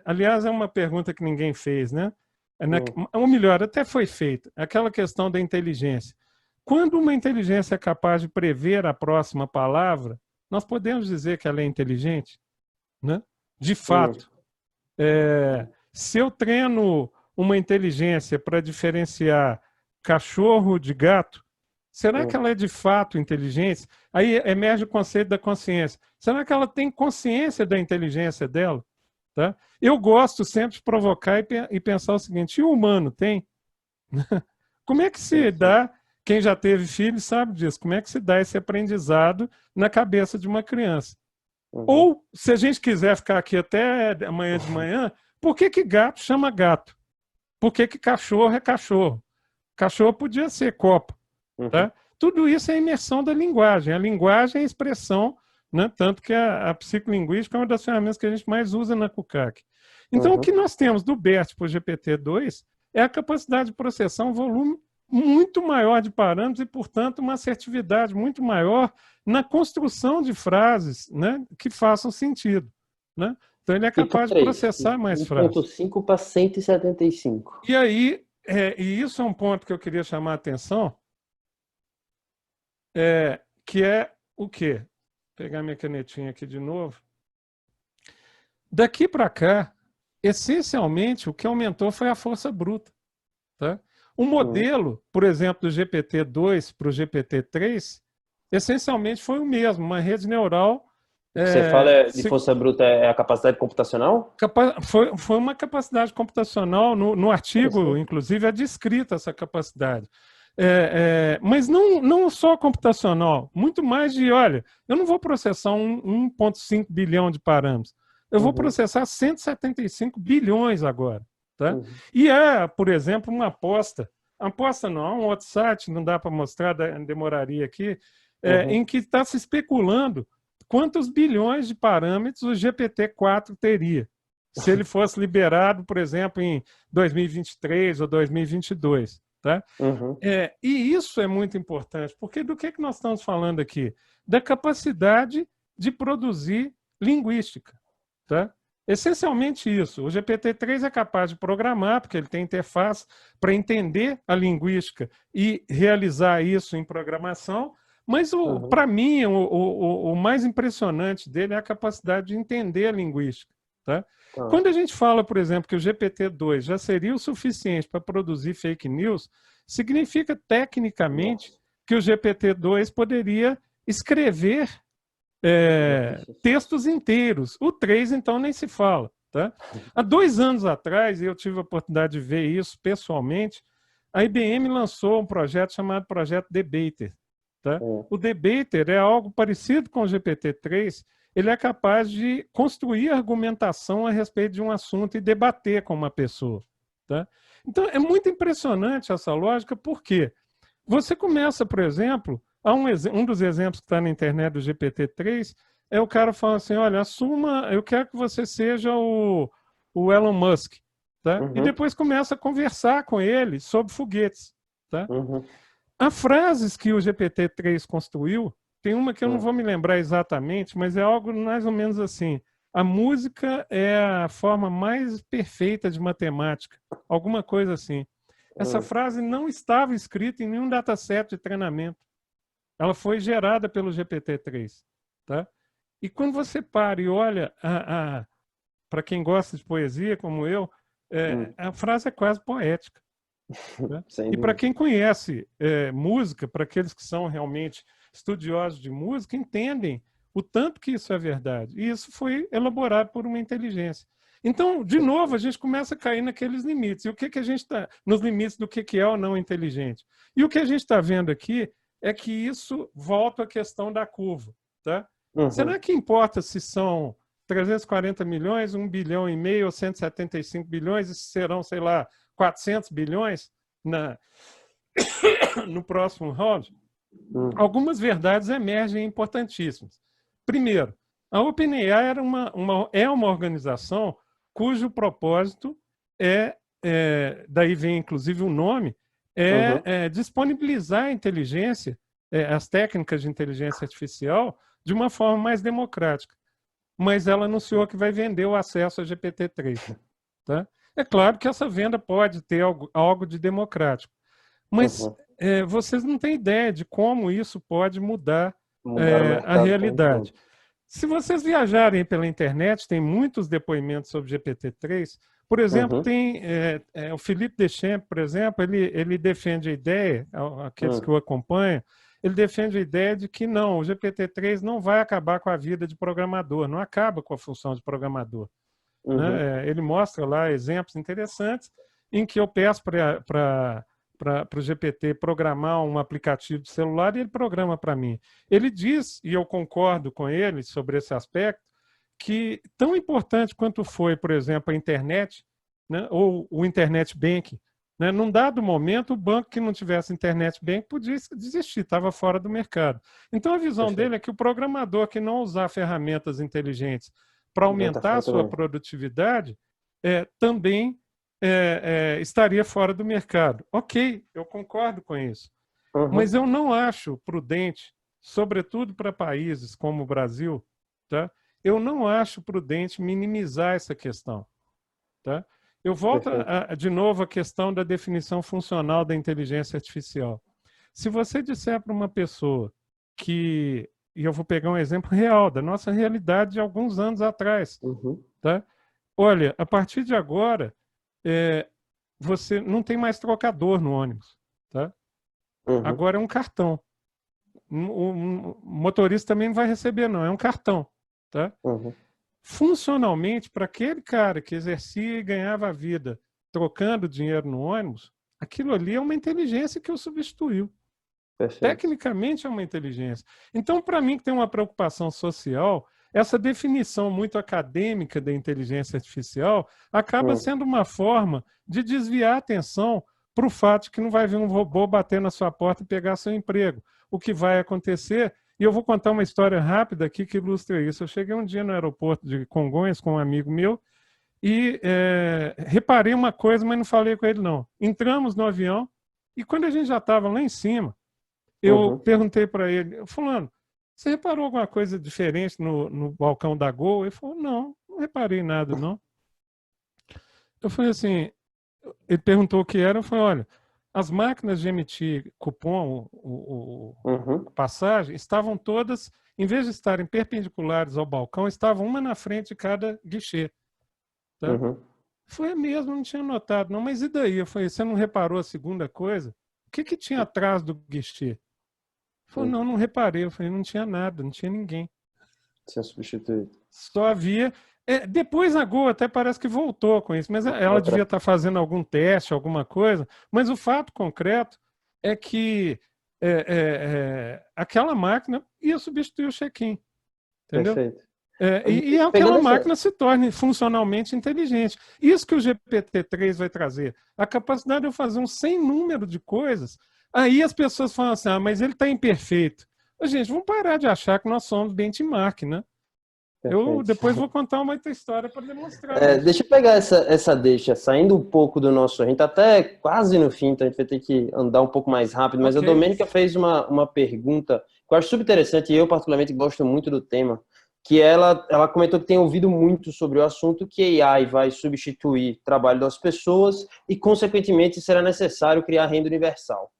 aliás, é uma pergunta que ninguém fez, né? Ou melhor, até foi feita, aquela questão da inteligência. Quando uma inteligência é capaz de prever a próxima palavra, nós podemos dizer que ela é inteligente? Né? De fato. Se eu treino uma inteligência para diferenciar cachorro de gato, será que ela é de fato inteligente? Aí emerge o conceito da consciência. Será que ela tem consciência da inteligência dela? Tá? Eu gosto sempre de provocar e pensar o seguinte: e o humano tem? Como é que se dá, quem já teve filho sabe disso, como é que se dá esse aprendizado na cabeça de uma criança? Ou, se a gente quiser ficar aqui até amanhã de manhã, por que gato chama gato? Por que cachorro é cachorro? Cachorro podia ser copo. Tá? Tudo isso é imersão da linguagem. A linguagem é a expressão, né? Tanto que a psicolinguística é uma das ferramentas que a gente mais usa na CUCAC. Então, o que nós temos do BERT para o GPT-2 é a capacidade de processar um volume muito maior de parâmetros e, portanto, uma assertividade muito maior na construção de frases, né, que façam sentido. Né? Então, ele é capaz de processar mais frases. 1.5 para 175. E aí, e isso é um ponto que eu queria chamar a atenção, que é o quê? Vou pegar minha canetinha aqui de novo. Daqui para cá, essencialmente, o que aumentou foi a força bruta. Tá? O modelo, por exemplo, do GPT-2 para o GPT-3, essencialmente foi o mesmo, uma rede neural. Você fala de força bruta, é a capacidade computacional? Foi uma capacidade computacional, no artigo, inclusive, é descrita essa capacidade. Mas não só computacional, muito mais de, olha, eu não vou processar 1,5 bilhão de parâmetros, eu vou processar 175 bilhões agora. Tá? E por exemplo, uma aposta não, um outro site, não dá para mostrar, demoraria aqui, em que está se especulando quantos bilhões de parâmetros o GPT-4 teria, se ele fosse liberado, por exemplo, em 2023 ou 2022. Tá? E isso é muito importante, porque do que nós estamos falando aqui? Da capacidade de produzir linguística. Tá? Essencialmente isso. O GPT-3 é capaz de programar, porque ele tem interface para entender a linguística e realizar isso em programação, mas, para mim, o mais impressionante dele é a capacidade de entender a linguística. Tá? Quando a gente fala, por exemplo, que o GPT-2 já seria o suficiente para produzir fake news, significa, tecnicamente, que o GPT-2 poderia escrever textos inteiros. O 3, então, nem se fala. Tá? Há 2 anos atrás, eu tive a oportunidade de ver isso pessoalmente, a IBM lançou um projeto chamado Projeto Debater. Tá? O Debater é algo parecido com o GPT-3, ele é capaz de construir argumentação a respeito de um assunto e debater com uma pessoa. Tá? Então, é muito impressionante essa lógica, porque você começa, por exemplo, um dos exemplos que está na internet do GPT-3 é o cara falando assim, olha, assuma, eu quero que você seja o Elon Musk. Tá? E depois começa a conversar com ele sobre foguetes. Tá? Há frases que o GPT-3 construiu, tem uma que eu não vou me lembrar exatamente, mas é algo mais ou menos assim: a música é a forma mais perfeita de matemática, alguma coisa assim. Essa frase não estava escrita em nenhum dataset de treinamento. Ela foi gerada pelo GPT-3. Tá? E quando você para e olha, para quem gosta de poesia, como eu, a frase é quase poética. Né? E para quem conhece música, para aqueles que são realmente estudiosos de música, entendem o tanto que isso é verdade. E isso foi elaborado por uma inteligência. Então, de novo, a gente começa a cair naqueles limites. E o que a gente está... Nos limites do que é ou não inteligente. E o que a gente está vendo aqui é que isso volta à questão da curva. Tá? Será que importa se são 340 milhões, 1 bilhão e meio ou 175 bilhões, e serão, sei lá, 400 bilhões no próximo round? Algumas verdades emergem importantíssimas. Primeiro, a OpenAI é uma organização cujo propósito daí vem inclusive o nome, disponibilizar a inteligência, as técnicas de inteligência artificial, de uma forma mais democrática. Mas ela anunciou que vai vender o acesso a GPT-3. Tá? É claro que essa venda pode ter algo de democrático, mas vocês não têm ideia de como isso pode mudar a realidade. Se vocês viajarem pela internet, tem muitos depoimentos sobre GPT-3, Por exemplo, Uhum. tem o Philippe Deschamps, por exemplo, ele defende a ideia, aqueles que o acompanham, ele defende a ideia de que não, o GPT-3 não vai acabar com a vida de programador, não acaba com a função de programador. Uhum. Né? Ele mostra lá exemplos interessantes em que eu peço para o GPT programar um aplicativo de celular e ele programa para mim. Ele diz, e eu concordo com ele sobre esse aspecto, que tão importante quanto foi, por exemplo, a internet, né, ou o internet banking, né, num dado momento, o banco que não tivesse internet banking podia desistir, estava fora do mercado. Então, a visão dele Perfeito. é que o programador que não usar ferramentas inteligentes para Vai estar aumentar a fora sua também. produtividade, também estaria fora do mercado. Ok, eu concordo com isso. Mas Uhum. eu não acho prudente, sobretudo para países como o Brasil, tá? Eu não acho prudente minimizar essa questão. Tá? Eu volto Perfeito. de novo à questão da definição funcional da inteligência artificial. Se você disser para uma pessoa que, e eu vou pegar um exemplo real, da nossa realidade de alguns anos atrás, Uhum. tá? Olha, a partir de agora, é, você não tem mais trocador no ônibus. Tá? Uhum. Agora é um cartão. O motorista também não vai receber, não, é um cartão. Tá? Uhum. Funcionalmente, para aquele cara que exercia e ganhava a vida trocando dinheiro no ônibus, aquilo ali é uma inteligência que o substituiu. Perfeito. Tecnicamente é uma inteligência. Então, para mim, que tem uma preocupação social, essa definição muito acadêmica da inteligência artificial acaba Uhum. sendo uma forma de desviar a atenção para o fato de que não vai vir um robô bater na sua porta e pegar seu emprego. O que vai acontecer, e eu vou contar uma história rápida aqui que ilustra isso. Eu cheguei um dia no aeroporto de Congonhas com um amigo meu e reparei uma coisa, mas não falei com ele não. Entramos no avião e quando a gente já estava lá em cima, eu Uhum. perguntei para ele, fulano, você reparou alguma coisa diferente no balcão da Gol? Ele falou, não, não reparei nada, não. Eu falei assim, ele perguntou o que era, eu falei, olha, as máquinas de emitir cupom, a Uhum. passagem, estavam todas, em vez de estarem perpendiculares ao balcão, estavam uma na frente de cada guichê. Tá? Uhum. Foi mesmo, não tinha notado, não, mas e daí? Eu falei, você não reparou a segunda coisa? O que, que tinha atrás do guichê? Ele falou, Uhum. não, não reparei. Eu falei, não tinha nada, não tinha ninguém. Sendo substituído. Só havia. Depois a Gol até parece que voltou com isso, mas ela devia Outra. estar fazendo algum teste, alguma coisa. Mas o fato concreto é que aquela máquina ia substituir o check-in, entendeu? Perfeito. E aquela Pegando essa. máquina se torne funcionalmente inteligente. Isso que o GPT-3 vai trazer. A capacidade de eu fazer um sem número de coisas. Aí as pessoas falam assim, mas ele está imperfeito. Gente, vamos parar de achar que nós somos benchmark, né? Eu Perfeito. depois vou contar uma outra história para demonstrar isso. Deixa eu pegar essa deixa, saindo um pouco do nosso. A gente tá até quase no fim, então a gente vai ter que andar um pouco mais rápido. Mas a Ok. Domênica fez uma pergunta que eu acho super interessante e eu, particularmente, gosto muito do tema. Que ela comentou que tem ouvido muito sobre o assunto, que AI vai substituir o trabalho das pessoas e, consequentemente, será necessário criar renda universal.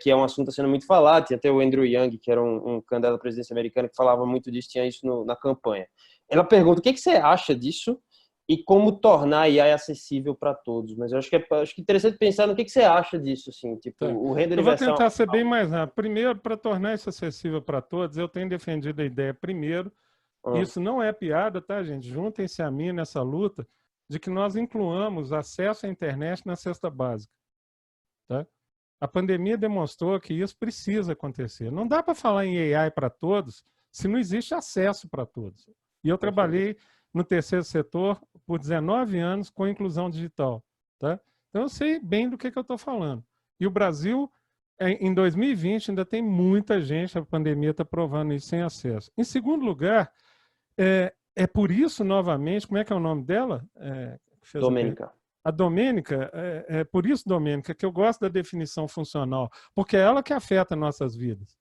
Que é um assunto sendo muito falado. Tinha até o Andrew Yang, que era um candidato à presidência americana, que falava muito disso, tinha isso na campanha. Ela pergunta o que você acha disso e como tornar a AI acessível para todos. Mas eu acho que é interessante pensar no que você acha disso, assim, tipo, Tá. o renda Eu vou universal. tentar ser bem mais rápido. Primeiro, para tornar isso acessível para todos, eu tenho defendido a ideia primeiro. Ah, Isso não é piada, tá, gente? Juntem-se a mim nessa luta de que nós incluamos acesso à internet na cesta básica. Tá? A pandemia demonstrou que isso precisa acontecer. Não dá para falar em AI para todos se não existe acesso para todos. E eu perfeito. trabalhei no terceiro setor por 19 anos com inclusão digital. Tá? Então eu sei bem do que eu estou falando. E o Brasil, em 2020, ainda tem muita gente, a pandemia está provando isso, sem acesso. Em segundo lugar, é por isso, novamente, como é que é o nome dela? Que fez Domênica. a Domênica, por isso, Domênica, que eu gosto da definição funcional, porque é ela que afeta nossas vidas.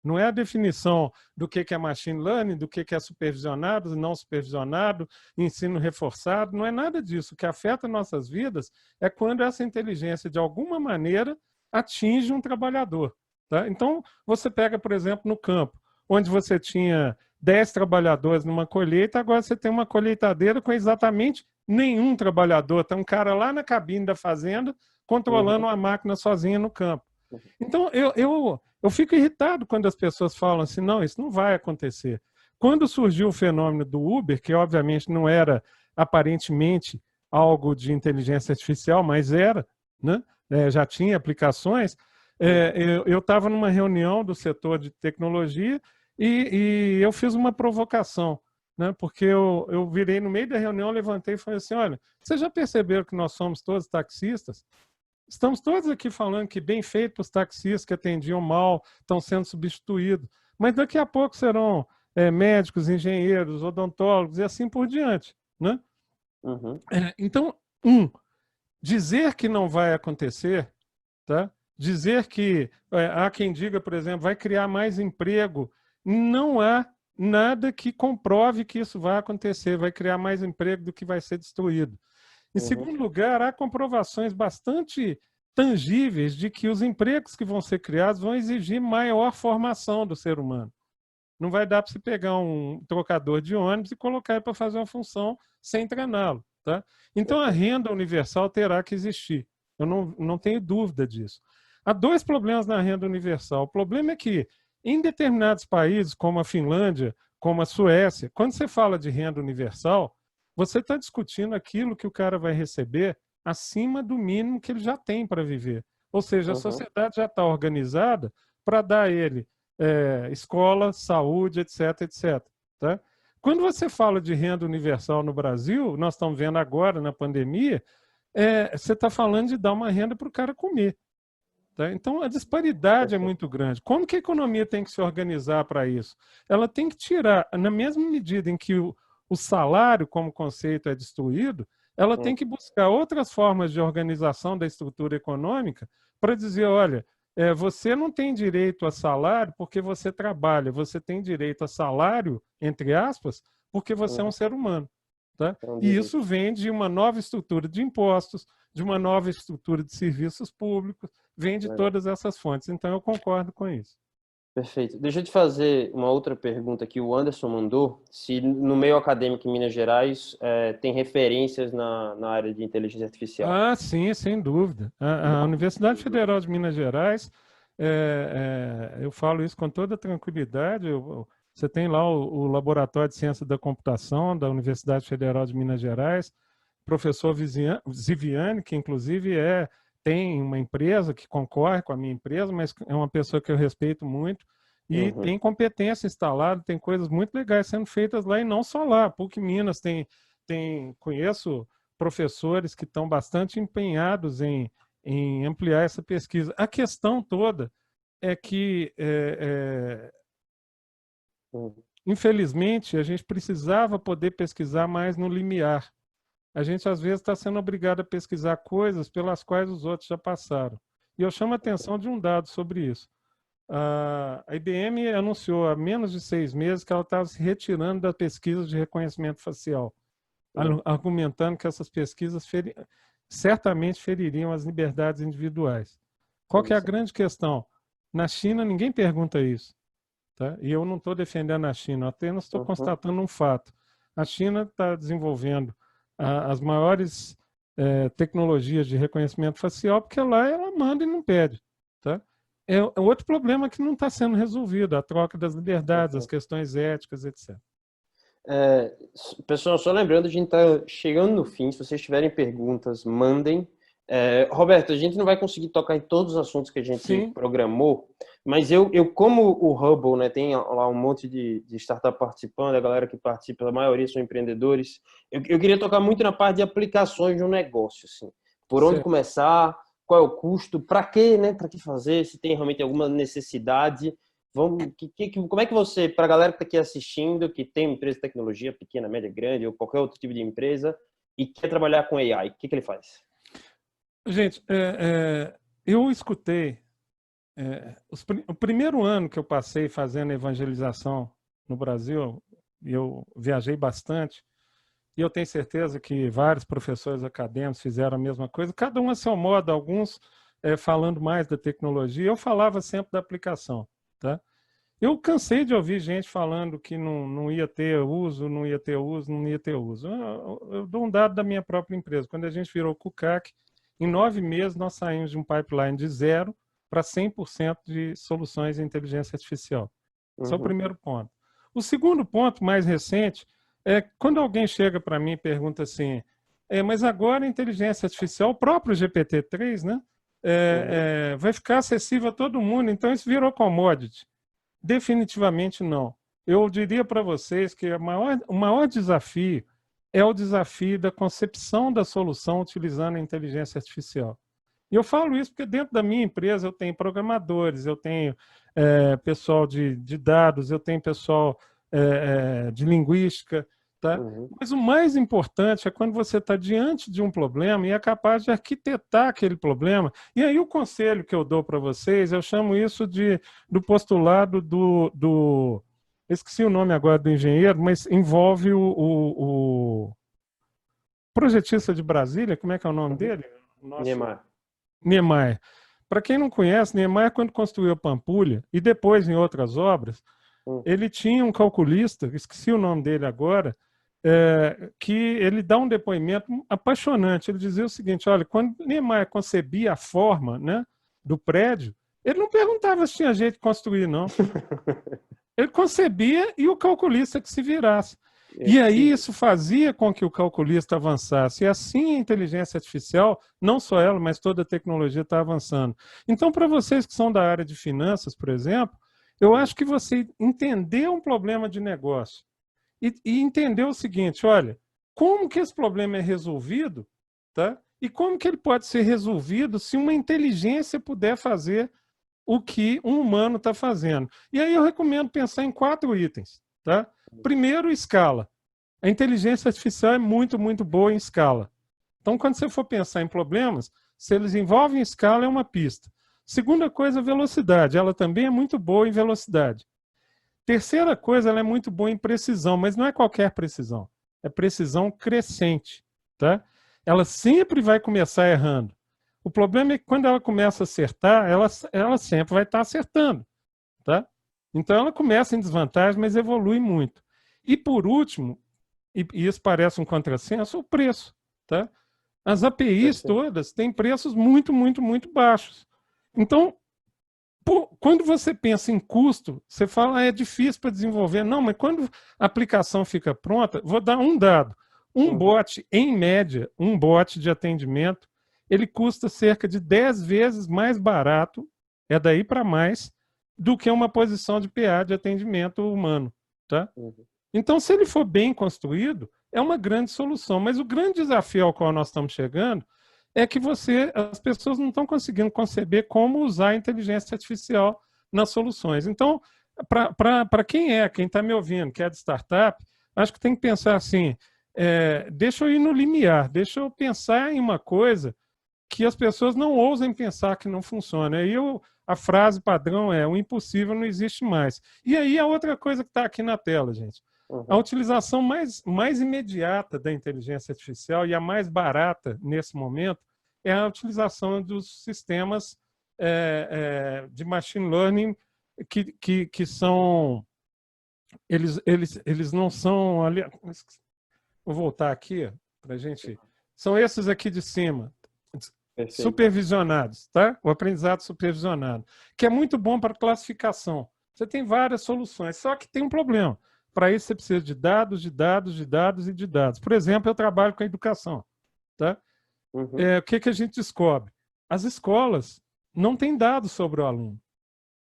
Não é a definição do que é machine learning, do que é supervisionado, não supervisionado, ensino reforçado, não é nada disso. O que afeta nossas vidas é quando essa inteligência, de alguma maneira, atinge um trabalhador. Tá? Então, você pega, por exemplo, no campo, onde você tinha 10 trabalhadores numa colheita, agora você tem uma colheitadeira com exatamente nenhum trabalhador, tem um cara lá na cabine da fazenda controlando uma máquina sozinha no campo. Então, eu fico irritado quando as pessoas falam assim, não, isso não vai acontecer. Quando surgiu o fenômeno do Uber, que obviamente não era aparentemente algo de inteligência artificial, mas era, né? Já tinha aplicações, eu estava numa reunião do setor de tecnologia e eu fiz uma provocação, né? Porque eu virei no meio da reunião, levantei e falei assim, olha, vocês já perceberam que nós somos todos taxistas? Estamos todos aqui falando que bem feito os taxistas que atendiam mal estão sendo substituídos, mas daqui a pouco serão médicos, engenheiros, odontólogos e assim por diante, né? Uhum. Então, dizer que não vai acontecer, tá? Dizer que há quem diga, por exemplo, vai criar mais emprego, não há nada que comprove que isso vai acontecer, vai criar mais emprego do que vai ser destruído. Em segundo lugar, há comprovações bastante tangíveis de que os empregos que vão ser criados vão exigir maior formação do ser humano. Não vai dar para você pegar um trocador de ônibus e colocar ele para fazer uma função sem treiná-lo. Tá? Então, a renda universal terá que existir. Eu não tenho dúvida disso. Há dois problemas na renda universal. O problema é que, em determinados países, como a Finlândia, como a Suécia, quando você fala de renda universal, você está discutindo aquilo que o cara vai receber acima do mínimo que ele já tem para viver. Ou seja, a sociedade já está organizada para dar a ele escola, saúde, etc, etc. Tá? Quando você fala de renda universal no Brasil, nós estamos vendo agora na pandemia, você está falando de dar uma renda para o cara comer. Tá? Então, a disparidade é muito grande. Como que a economia tem que se organizar para isso? Ela tem que tirar, na mesma medida em que o salário como conceito é destruído, ela tem que buscar outras formas de organização da estrutura econômica para dizer, olha, você não tem direito a salário porque você trabalha, você tem direito a salário, entre aspas, porque você é um ser humano. Tá? E isso vem de uma nova estrutura de impostos, de uma nova estrutura de serviços públicos, vem de todas essas fontes. Então, eu concordo com isso. Perfeito. Deixa eu te fazer uma outra pergunta que o Anderson mandou. Se no meio acadêmico em Minas Gerais tem referências na área de inteligência artificial. Ah, sim, sem dúvida. A Universidade Federal de Minas Gerais, eu falo isso com toda tranquilidade. Você tem lá o Laboratório de Ciência da Computação da Universidade Federal de Minas Gerais, professor Ziviani, que inclusive tem uma empresa que concorre com a minha empresa, mas é uma pessoa que eu respeito muito, e tem competência instalada, tem coisas muito legais sendo feitas lá, e não só lá. PUC Minas conheço professores que estão bastante empenhados em ampliar essa pesquisa. A questão toda é que, infelizmente, a gente precisava poder pesquisar mais no limiar. A gente, às vezes, está sendo obrigado a pesquisar coisas pelas quais os outros já passaram. E eu chamo a atenção de um dado sobre isso. A IBM anunciou há menos de 6 meses que ela estava se retirando da pesquisa de reconhecimento facial, argumentando que essas pesquisas certamente feririam as liberdades individuais. Qual que é a grande questão? Na China, ninguém pergunta isso. Tá? E eu não estou defendendo a China, apenas estou constatando um fato. A China está desenvolvendo as maiores tecnologias de reconhecimento facial, porque lá ela manda e não pede. Tá? É outro problema que não está sendo resolvido, a troca das liberdades, as questões éticas, etc. Pessoal, só lembrando, a gente está chegando no fim. Se vocês tiverem perguntas, mandem. Roberto, a gente não vai conseguir tocar em todos os assuntos que a gente programou, mas eu como o Hubble, né, tem lá um monte de startup participando, a galera que participa, a maioria são empreendedores, eu queria tocar muito na parte de aplicações de um negócio, assim. Por onde começar, qual é o custo, para quê, né, para que fazer, se tem realmente alguma necessidade. Como é que você, para a galera que está aqui assistindo, que tem uma empresa de tecnologia, pequena, média, grande, ou qualquer outro tipo de empresa, e quer trabalhar com AI, o que ele faz? Gente, eu escutei, o primeiro ano que eu passei fazendo evangelização no Brasil, eu viajei bastante, e eu tenho certeza que vários professores acadêmicos fizeram a mesma coisa, cada um a seu modo, alguns falando mais da tecnologia, eu falava sempre da aplicação. Tá? Eu cansei de ouvir gente falando que não ia ter uso, não ia ter uso, não ia ter uso. Eu dou um dado da minha própria empresa. Quando a gente virou CUCAC, em 9 meses nós saímos de um pipeline de 0 para 100% de soluções de inteligência artificial. Esse é o primeiro ponto. O segundo ponto, mais recente, é quando alguém chega para mim e pergunta assim, mas agora a inteligência artificial, o próprio GPT-3, né, vai ficar acessível a todo mundo, então isso virou commodity. Definitivamente não. Eu diria para vocês que o maior desafio é o desafio da concepção da solução utilizando a inteligência artificial. E eu falo isso porque dentro da minha empresa eu tenho programadores, eu tenho pessoal de dados, eu tenho pessoal de linguística, tá? Mas o mais importante é quando você está diante de um problema e é capaz de arquitetar aquele problema. E aí o conselho que eu dou para vocês, eu chamo isso do postulado do... Esqueci o nome agora do engenheiro, mas envolve o projetista de Brasília, como é que é o nome dele? Niemeyer. Para quem não conhece, Niemeyer, quando construiu a Pampulha, e depois em outras obras, ele tinha um calculista, esqueci o nome dele agora, que ele dá um depoimento apaixonante. Ele dizia o seguinte, olha, quando Niemeyer concebia a forma, né, do prédio, ele não perguntava se tinha jeito de construir, não. Ele concebia e o calculista que se virasse. E aí isso fazia com que o calculista avançasse. E assim a inteligência artificial, não só ela, mas toda a tecnologia está avançando. Então, para vocês que são da área de finanças, por exemplo, eu acho que você entender um problema de negócio e entender o seguinte, olha, como que esse problema é resolvido, tá? E como que ele pode ser resolvido se uma inteligência puder fazer o que um humano está fazendo. E aí eu recomendo pensar em 4 itens, tá? Primeiro, escala. A inteligência artificial é muito, muito boa em escala. Então, quando você for pensar em problemas, se eles envolvem escala, é uma pista. Segunda coisa, velocidade. Ela também é muito boa em velocidade. Terceira coisa, ela é muito boa em precisão, mas não é qualquer precisão. É precisão crescente, tá? Ela sempre vai começar errando. O problema é que quando ela começa a acertar, ela sempre vai estar acertando, tá? Então ela começa em desvantagem, mas evolui muito. E por último, e isso parece um contrassenso, o preço, tá? As APIs todas têm preços muito, muito, muito baixos. Então, quando você pensa em custo, você fala, é difícil para desenvolver. Não, mas quando a aplicação fica pronta, vou dar um dado. Um bot, em média, um bot de atendimento, ele custa cerca de 10 vezes mais barato, é daí para mais, do que uma posição de PA de atendimento humano. Tá? Então, se ele for bem construído, é uma grande solução. Mas o grande desafio ao qual nós estamos chegando é que as pessoas não estão conseguindo conceber como usar a inteligência artificial nas soluções. Então, para quem está me ouvindo, que é de startup, acho que tem que pensar assim, deixa eu ir no limiar, deixa eu pensar em uma coisa que as pessoas não ousem pensar que não funciona. Aí a frase padrão é: o impossível não existe mais. E aí a outra coisa que está aqui na tela, gente. A utilização mais imediata da inteligência artificial e a mais barata nesse momento é a utilização dos sistemas de machine learning que são... Eles não são... Vou voltar aqui para a gente... São esses aqui de cima. Perfeito. Supervisionados, tá? O aprendizado supervisionado, que é muito bom para classificação. Você tem várias soluções, só que tem um problema. Para isso você precisa de dados, de dados, de dados e de dados. Por exemplo, eu trabalho com a educação, tá? O que a gente descobre? As escolas não têm dados sobre o aluno.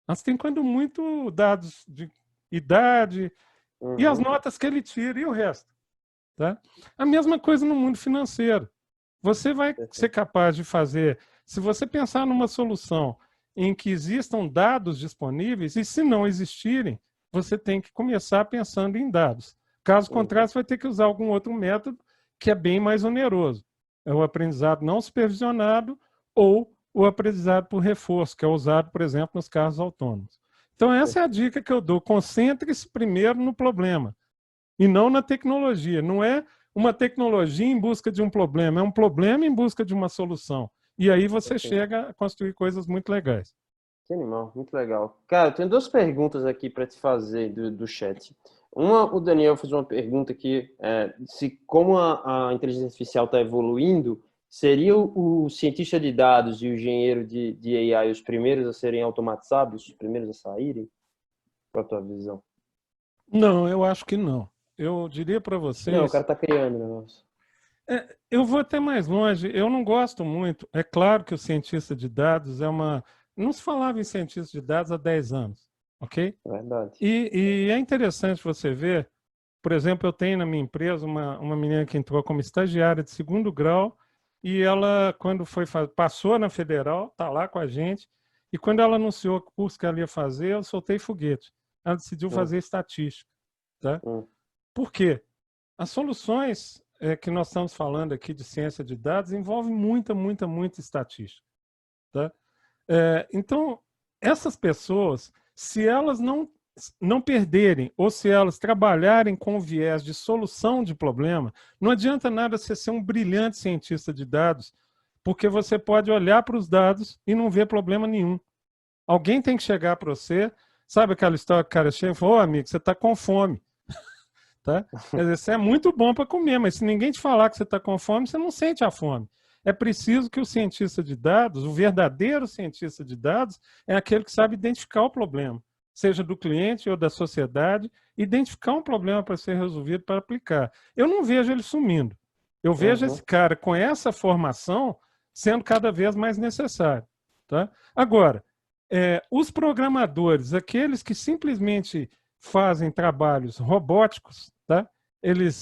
Elas têm, quando muito, dados de idade e as notas que ele tira e o resto, tá? A mesma coisa no mundo financeiro. Você vai ser capaz de fazer, se você pensar numa solução em que existam dados disponíveis, e se não existirem, você tem que começar pensando em dados. Caso contrário, você vai ter que usar algum outro método que é bem mais oneroso. É o aprendizado não supervisionado ou o aprendizado por reforço, que é usado, por exemplo, nos carros autônomos. Então, essa é a dica que eu dou. Concentre-se primeiro no problema e não na tecnologia. Não é uma tecnologia em busca de um problema, é um problema em busca de uma solução. E aí você chega a construir coisas muito legais. Que animal, muito legal. Cara, eu tenho duas perguntas aqui para te fazer do chat. Uma, o Daniel fez uma pergunta aqui, se como a inteligência artificial está evoluindo, seria o cientista de dados e o engenheiro de AI os primeiros a serem automatizados, os primeiros a saírem? Qual a tua visão? Não, eu acho que não. Eu diria para Não, o cara vocês, está criando o negócio. eu vou até mais longe, eu não gosto muito. É claro que o cientista de dados é uma. Não se falava em cientista de dados há 10 anos, ok? É verdade. E é interessante você ver, por exemplo, eu tenho na minha empresa uma menina que entrou como estagiária de segundo grau e ela, quando passou na federal, está lá com a gente, e quando ela anunciou o curso que ela ia fazer, eu soltei foguete. Ela decidiu Hum, fazer estatística, tá? hum, Por quê? As soluções que nós estamos falando aqui de ciência de dados envolvem muita, muita, muita estatística, tá? Então, essas pessoas, se elas não perderem ou se elas trabalharem com o viés de solução de problema, não adianta nada você ser um brilhante cientista de dados, porque você pode olhar para os dados e não ver problema nenhum. Alguém tem que chegar para você, sabe aquela história que o cara chega e fala, ô amigo, você está com fome, tá? Quer dizer, você é muito bom para comer, mas se ninguém te falar que você está com fome, você não sente a fome. É preciso que o cientista de dados, o verdadeiro cientista de dados, é aquele que sabe identificar o problema, seja do cliente ou da sociedade, identificar um problema para ser resolvido para aplicar. Eu não vejo ele sumindo. Eu vejo esse uhum, cara com essa formação sendo cada vez mais necessário. Tá? Agora, os programadores, aqueles que simplesmente fazem trabalhos robóticos, tá?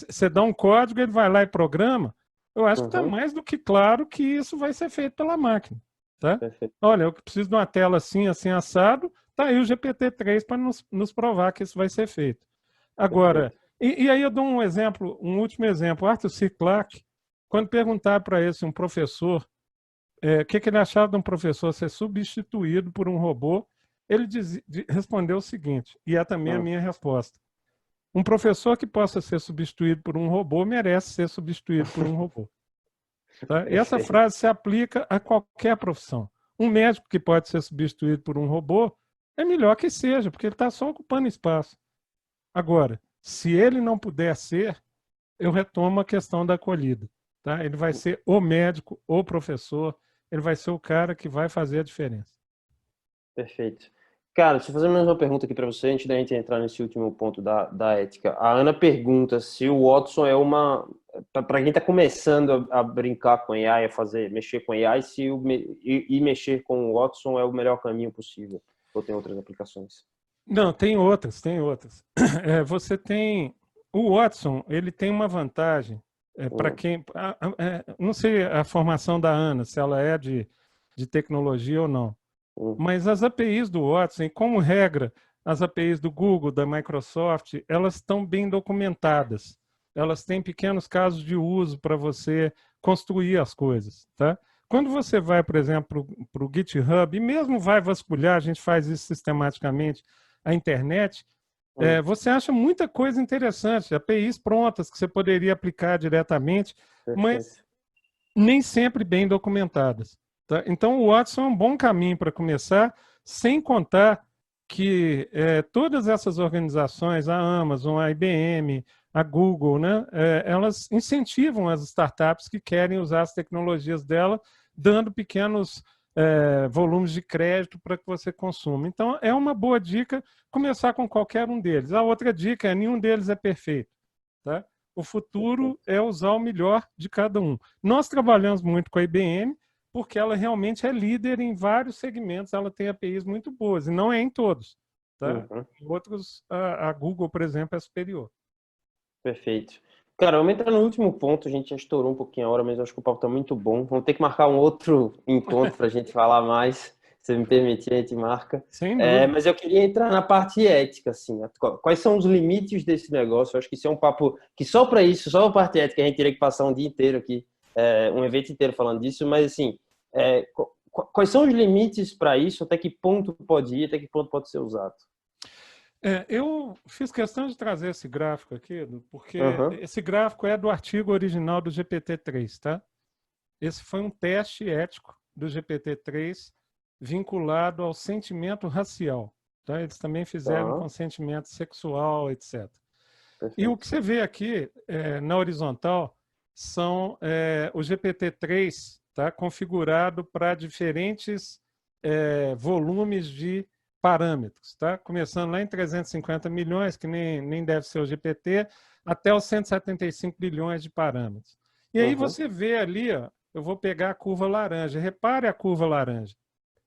Você dá um código, ele vai lá e programa. Eu acho que está uhum, mais do que claro que isso vai ser feito pela máquina, tá? perfeito, Olha, eu preciso de uma tela assim, assim, assado, tá aí o GPT-3 para nos provar que isso vai ser feito. Agora, perfeito. e aí eu dou um exemplo, um último exemplo. Arthur C. Clarke, quando perguntar para esse um professor o que ele achava de um professor ser substituído por um robô, ele respondeu o seguinte, e é também a Hum, minha resposta. Um professor que possa ser substituído por um robô merece ser substituído por um robô. Tá? E essa perfeito, frase se aplica a qualquer profissão. Um médico que pode ser substituído por um robô é melhor que seja, porque ele está só ocupando espaço. Agora, se ele não puder ser, eu retomo a questão da acolhida. Tá? Ele vai ser o médico, o professor, ele vai ser o cara que vai fazer a diferença. perfeito. Cara, deixa eu fazer mais uma pergunta aqui para você, antes da gente entrar nesse último ponto da ética. A Ana pergunta se o Watson é uma. Para quem está começando a brincar com AI, mexer com AI, se e mexer com o Watson é o melhor caminho possível. Ou tem outras aplicações? Não, tem outras, tem outras. Você tem. O Watson, ele tem uma vantagem. Para Hum, quem. Não sei a formação da Ana, se ela é de tecnologia ou não. hum, Mas as APIs do Watson, e como regra, as APIs do Google, da Microsoft, elas estão bem documentadas. Elas têm pequenos casos de uso para você construir as coisas, tá? Quando você vai, por exemplo, para o GitHub, e mesmo vai vasculhar, a gente faz isso sistematicamente, a internet, hum, você acha muita coisa interessante, APIs prontas que você poderia aplicar diretamente, mas perfeito. nem sempre bem documentadas. Tá? Então, o Watson é um bom caminho para começar, sem contar que todas essas organizações, a Amazon, a IBM, a Google, né, elas incentivam as startups que querem usar as tecnologias dela, dando pequenos volumes de crédito para que você consuma. Então, é uma boa dica começar com qualquer um deles. A outra dica é nenhum deles é perfeito. Tá? O futuro Perfeito. é usar o melhor de cada um. Nós trabalhamos muito com a IBM, porque ela realmente é líder em vários segmentos, ela tem APIs muito boas, e não é em todos. Tá? Uhum. Em outros, a Google, por exemplo, é superior. Perfeito. Cara, vamos entrar no último ponto. A gente já estourou um pouquinho a hora, mas eu acho que o papo tá muito bom. Vamos ter que marcar um outro encontro para a gente falar mais. Se me permitir, a gente marca. Sem dúvida. Mas eu queria entrar na parte ética, assim. Quais são os limites desse negócio? Eu acho que isso é um papo que só para isso, só a parte ética, a gente teria que passar um dia inteiro aqui, um evento inteiro falando disso. Mas, assim, quais são os limites para isso? Até que ponto pode ir? Até que ponto pode ser usado? Eu fiz questão de trazer esse gráfico aqui, Edu, porque Aham. esse gráfico é do artigo original do GPT-3, tá? Esse foi um teste ético do GPT-3 vinculado ao sentimento racial. Tá? Eles também fizeram Tá, consentimento sexual, etc. E o perfeito. que você vê aqui, na horizontal, são o GPT-3, tá? Configurado para diferentes volumes de parâmetros. Tá? Começando lá em 350 milhões, que nem deve ser o GPT, até os 175 bilhões de parâmetros. E aí Uhum, você vê ali, ó, eu vou pegar a curva laranja. Repare a curva laranja.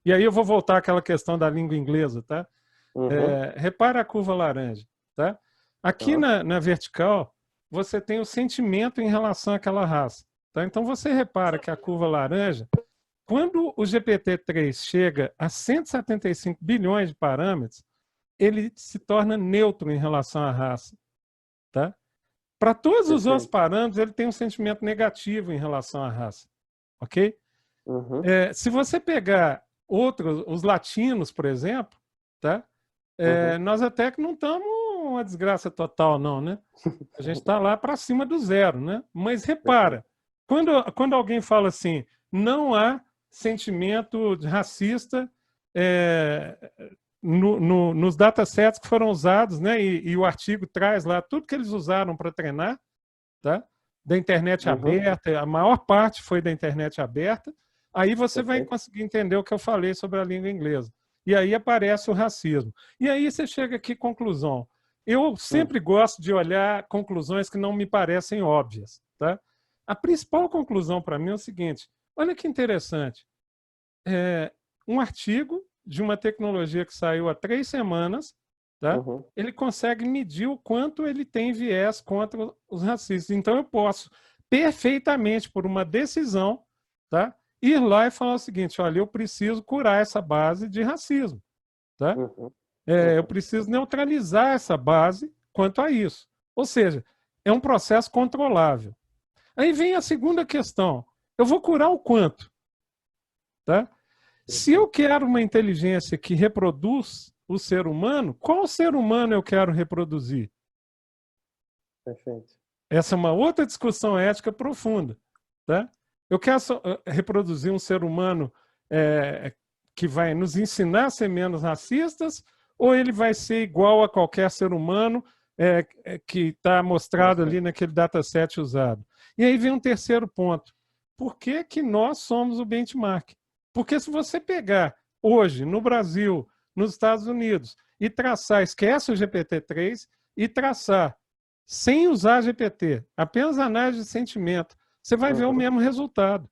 E aí eu vou voltar àquela questão da língua inglesa, tá? uhum, Repara a curva laranja, tá? Aqui tá, na vertical, você tem o sentimento em relação àquela raça. Tá? Então você repara que a curva laranja, quando o GPT-3 chega a 175 bilhões de parâmetros, ele se torna neutro em relação à raça. Tá? Para todos os outros perfeito. parâmetros, ele tem um sentimento negativo em relação à raça. Ok? Uhum, Se você pegar outros, os latinos, por exemplo, tá? uhum, Nós até que não estamos uma desgraça total, não, né? A gente está lá para cima do zero, né? Mas perfeito. repara, quando alguém fala assim, não há sentimento racista é, nos datasets que foram usados, né? E o artigo traz lá tudo que eles usaram para treinar, tá? Da internet Uhum, aberta, a maior parte foi da internet aberta. Aí você vai perfeito. conseguir entender o que eu falei sobre a língua inglesa. E aí aparece o racismo. E aí você chega aqui, conclusão. Eu Hum, sempre gosto de olhar conclusões que não me parecem óbvias. Tá? A principal conclusão para mim é o seguinte: olha que interessante. Um artigo de uma tecnologia que saiu há 3 semanas, tá? uhum, Ele consegue medir o quanto ele tem viés contra os racistas. Então, eu posso perfeitamente, por uma decisão, tá? Ir lá e falar o seguinte: olha, eu preciso curar essa base de racismo. Tá? uhum, Eu uhum, preciso neutralizar essa base quanto a isso. Ou seja, é um processo controlável. Aí vem a segunda questão: eu vou curar o quanto? Tá? Se eu perfeito. quero uma inteligência que reproduz o ser humano, qual ser humano eu quero reproduzir? Perfeito. Essa é uma outra discussão ética profunda. Tá? Eu quero reproduzir um ser humano que vai nos ensinar a ser menos racistas, ou ele vai ser igual a qualquer ser humano que está mostrado ali Perfeito. naquele dataset usado? E aí vem um terceiro ponto. Por que, que nós somos o benchmark? Porque se você pegar hoje, no Brasil, nos Estados Unidos, e traçar, esquece o GPT-3, e traçar sem usar GPT, apenas análise de sentimento, você vai ver o Uhum, mesmo resultado.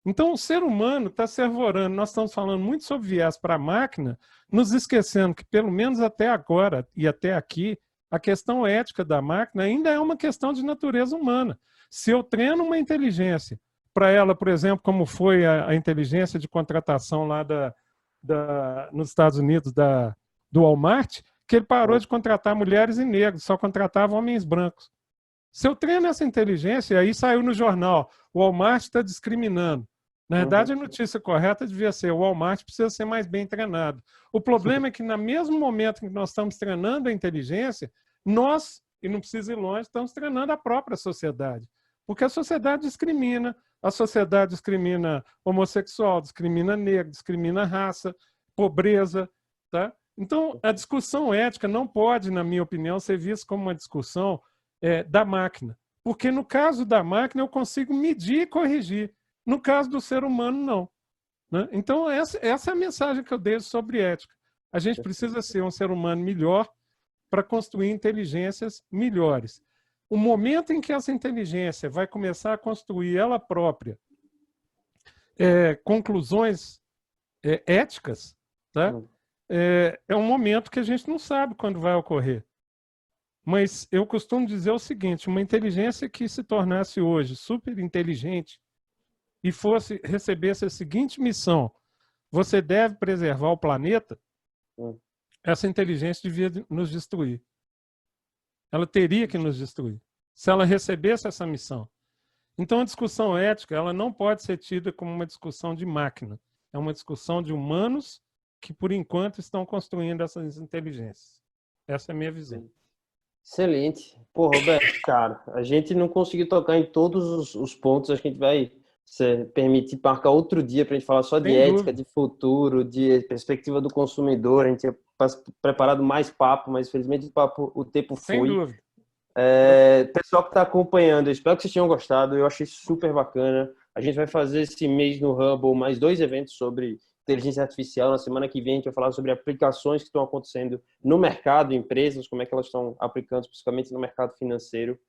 Então, o ser humano está se arvorando. Nós estamos falando muito sobre viés para a máquina, nos esquecendo que, pelo menos até agora e até aqui, a questão ética da máquina ainda é uma questão de natureza humana. Se eu treino uma inteligência para ela, por exemplo, como foi a inteligência de contratação lá nos Estados Unidos do Walmart, que ele parou uhum, de contratar mulheres e negros, só contratava homens brancos. Se eu treino essa inteligência, aí saiu no jornal, o Walmart está discriminando. Na verdade, uhum. a notícia correta devia ser: o Walmart precisa ser mais bem treinado. O problema é que, no mesmo momento em que nós estamos treinando a inteligência, nós, e não precisa ir longe, estamos treinando a própria sociedade. Porque a sociedade discrimina homossexual, discrimina negro, discrimina raça, pobreza. Tá? Então, a discussão ética não pode, na minha opinião, ser vista como uma discussão da máquina. Porque no caso da máquina eu consigo medir e corrigir. No caso do ser humano, não. Né? Então, essa é a mensagem que eu deixo sobre ética. A gente precisa ser um ser humano melhor para construir inteligências melhores. O momento em que essa inteligência vai começar a construir ela própria conclusões éticas, tá? Uhum. É um momento que a gente não sabe quando vai ocorrer. Mas eu costumo dizer o seguinte: uma inteligência que se tornasse hoje super inteligente e recebesse a seguinte missão: você deve preservar o planeta, Uhum. essa inteligência devia nos destruir. Ela teria que nos destruir se ela recebesse essa missão. Então, a discussão ética ela não pode ser tida como uma discussão de máquina. É uma discussão de humanos que, por enquanto, estão construindo essas inteligências. Essa é a minha visão. Excelente. Pô, Roberto, cara, a gente não conseguiu tocar em todos os pontos, acho que a gente vai você permite marcar outro dia para a gente falar só de Sem ética, dúvida. de futuro, de perspectiva do consumidor. A gente tinha preparado mais papo, mas infelizmente o tempo Sem foi. dúvida. Eu- Pessoal que está acompanhando, eu espero que vocês tenham gostado. Eu achei super bacana. A gente vai fazer esse mês no Hubble mais 2 eventos sobre inteligência artificial. Na semana que vem a gente vai falar sobre aplicações que estão acontecendo no mercado, empresas, como é que elas estão aplicando, especificamente no mercado financeiro.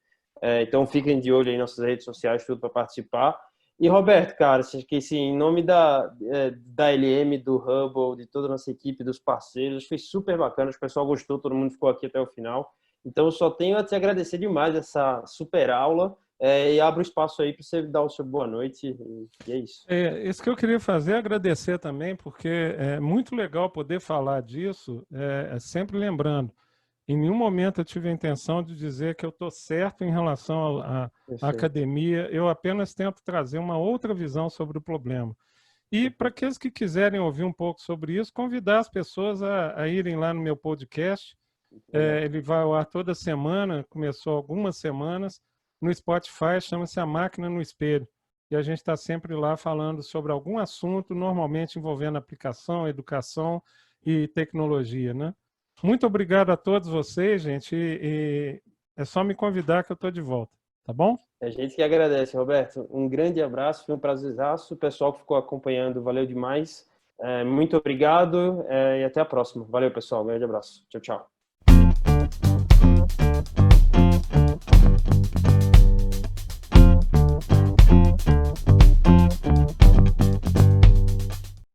Então fiquem de olho aí nas nossas redes sociais, tudo para participar. E Roberto, cara, que assim, em nome da LM, do Hubble, de toda a nossa equipe, dos parceiros, foi super bacana. O pessoal gostou, todo mundo ficou aqui até o final. Então, eu só tenho a te agradecer demais essa super aula e abro espaço aí para você dar o seu boa noite. E é isso. Isso que eu queria fazer é agradecer também, porque é muito legal poder falar disso, sempre lembrando, em nenhum momento eu tive a intenção de dizer que eu estou certo em relação à Perfeito. academia, eu apenas tento trazer uma outra visão sobre o problema. E para aqueles que quiserem ouvir um pouco sobre isso, convidar as pessoas a irem lá no meu podcast. Ele vai ao ar toda semana, começou algumas semanas, no Spotify, chama-se A Máquina no Espelho. E a gente está sempre lá falando sobre algum assunto, normalmente envolvendo aplicação, educação e tecnologia, né? Muito obrigado a todos vocês, gente, e é só me convidar que eu estou de volta, tá bom? A gente que agradece, Roberto. Um grande abraço, foi um prazerzaço. O pessoal que ficou acompanhando, valeu demais. Muito obrigado e até a próxima. Valeu, pessoal. Um grande abraço. Tchau, tchau.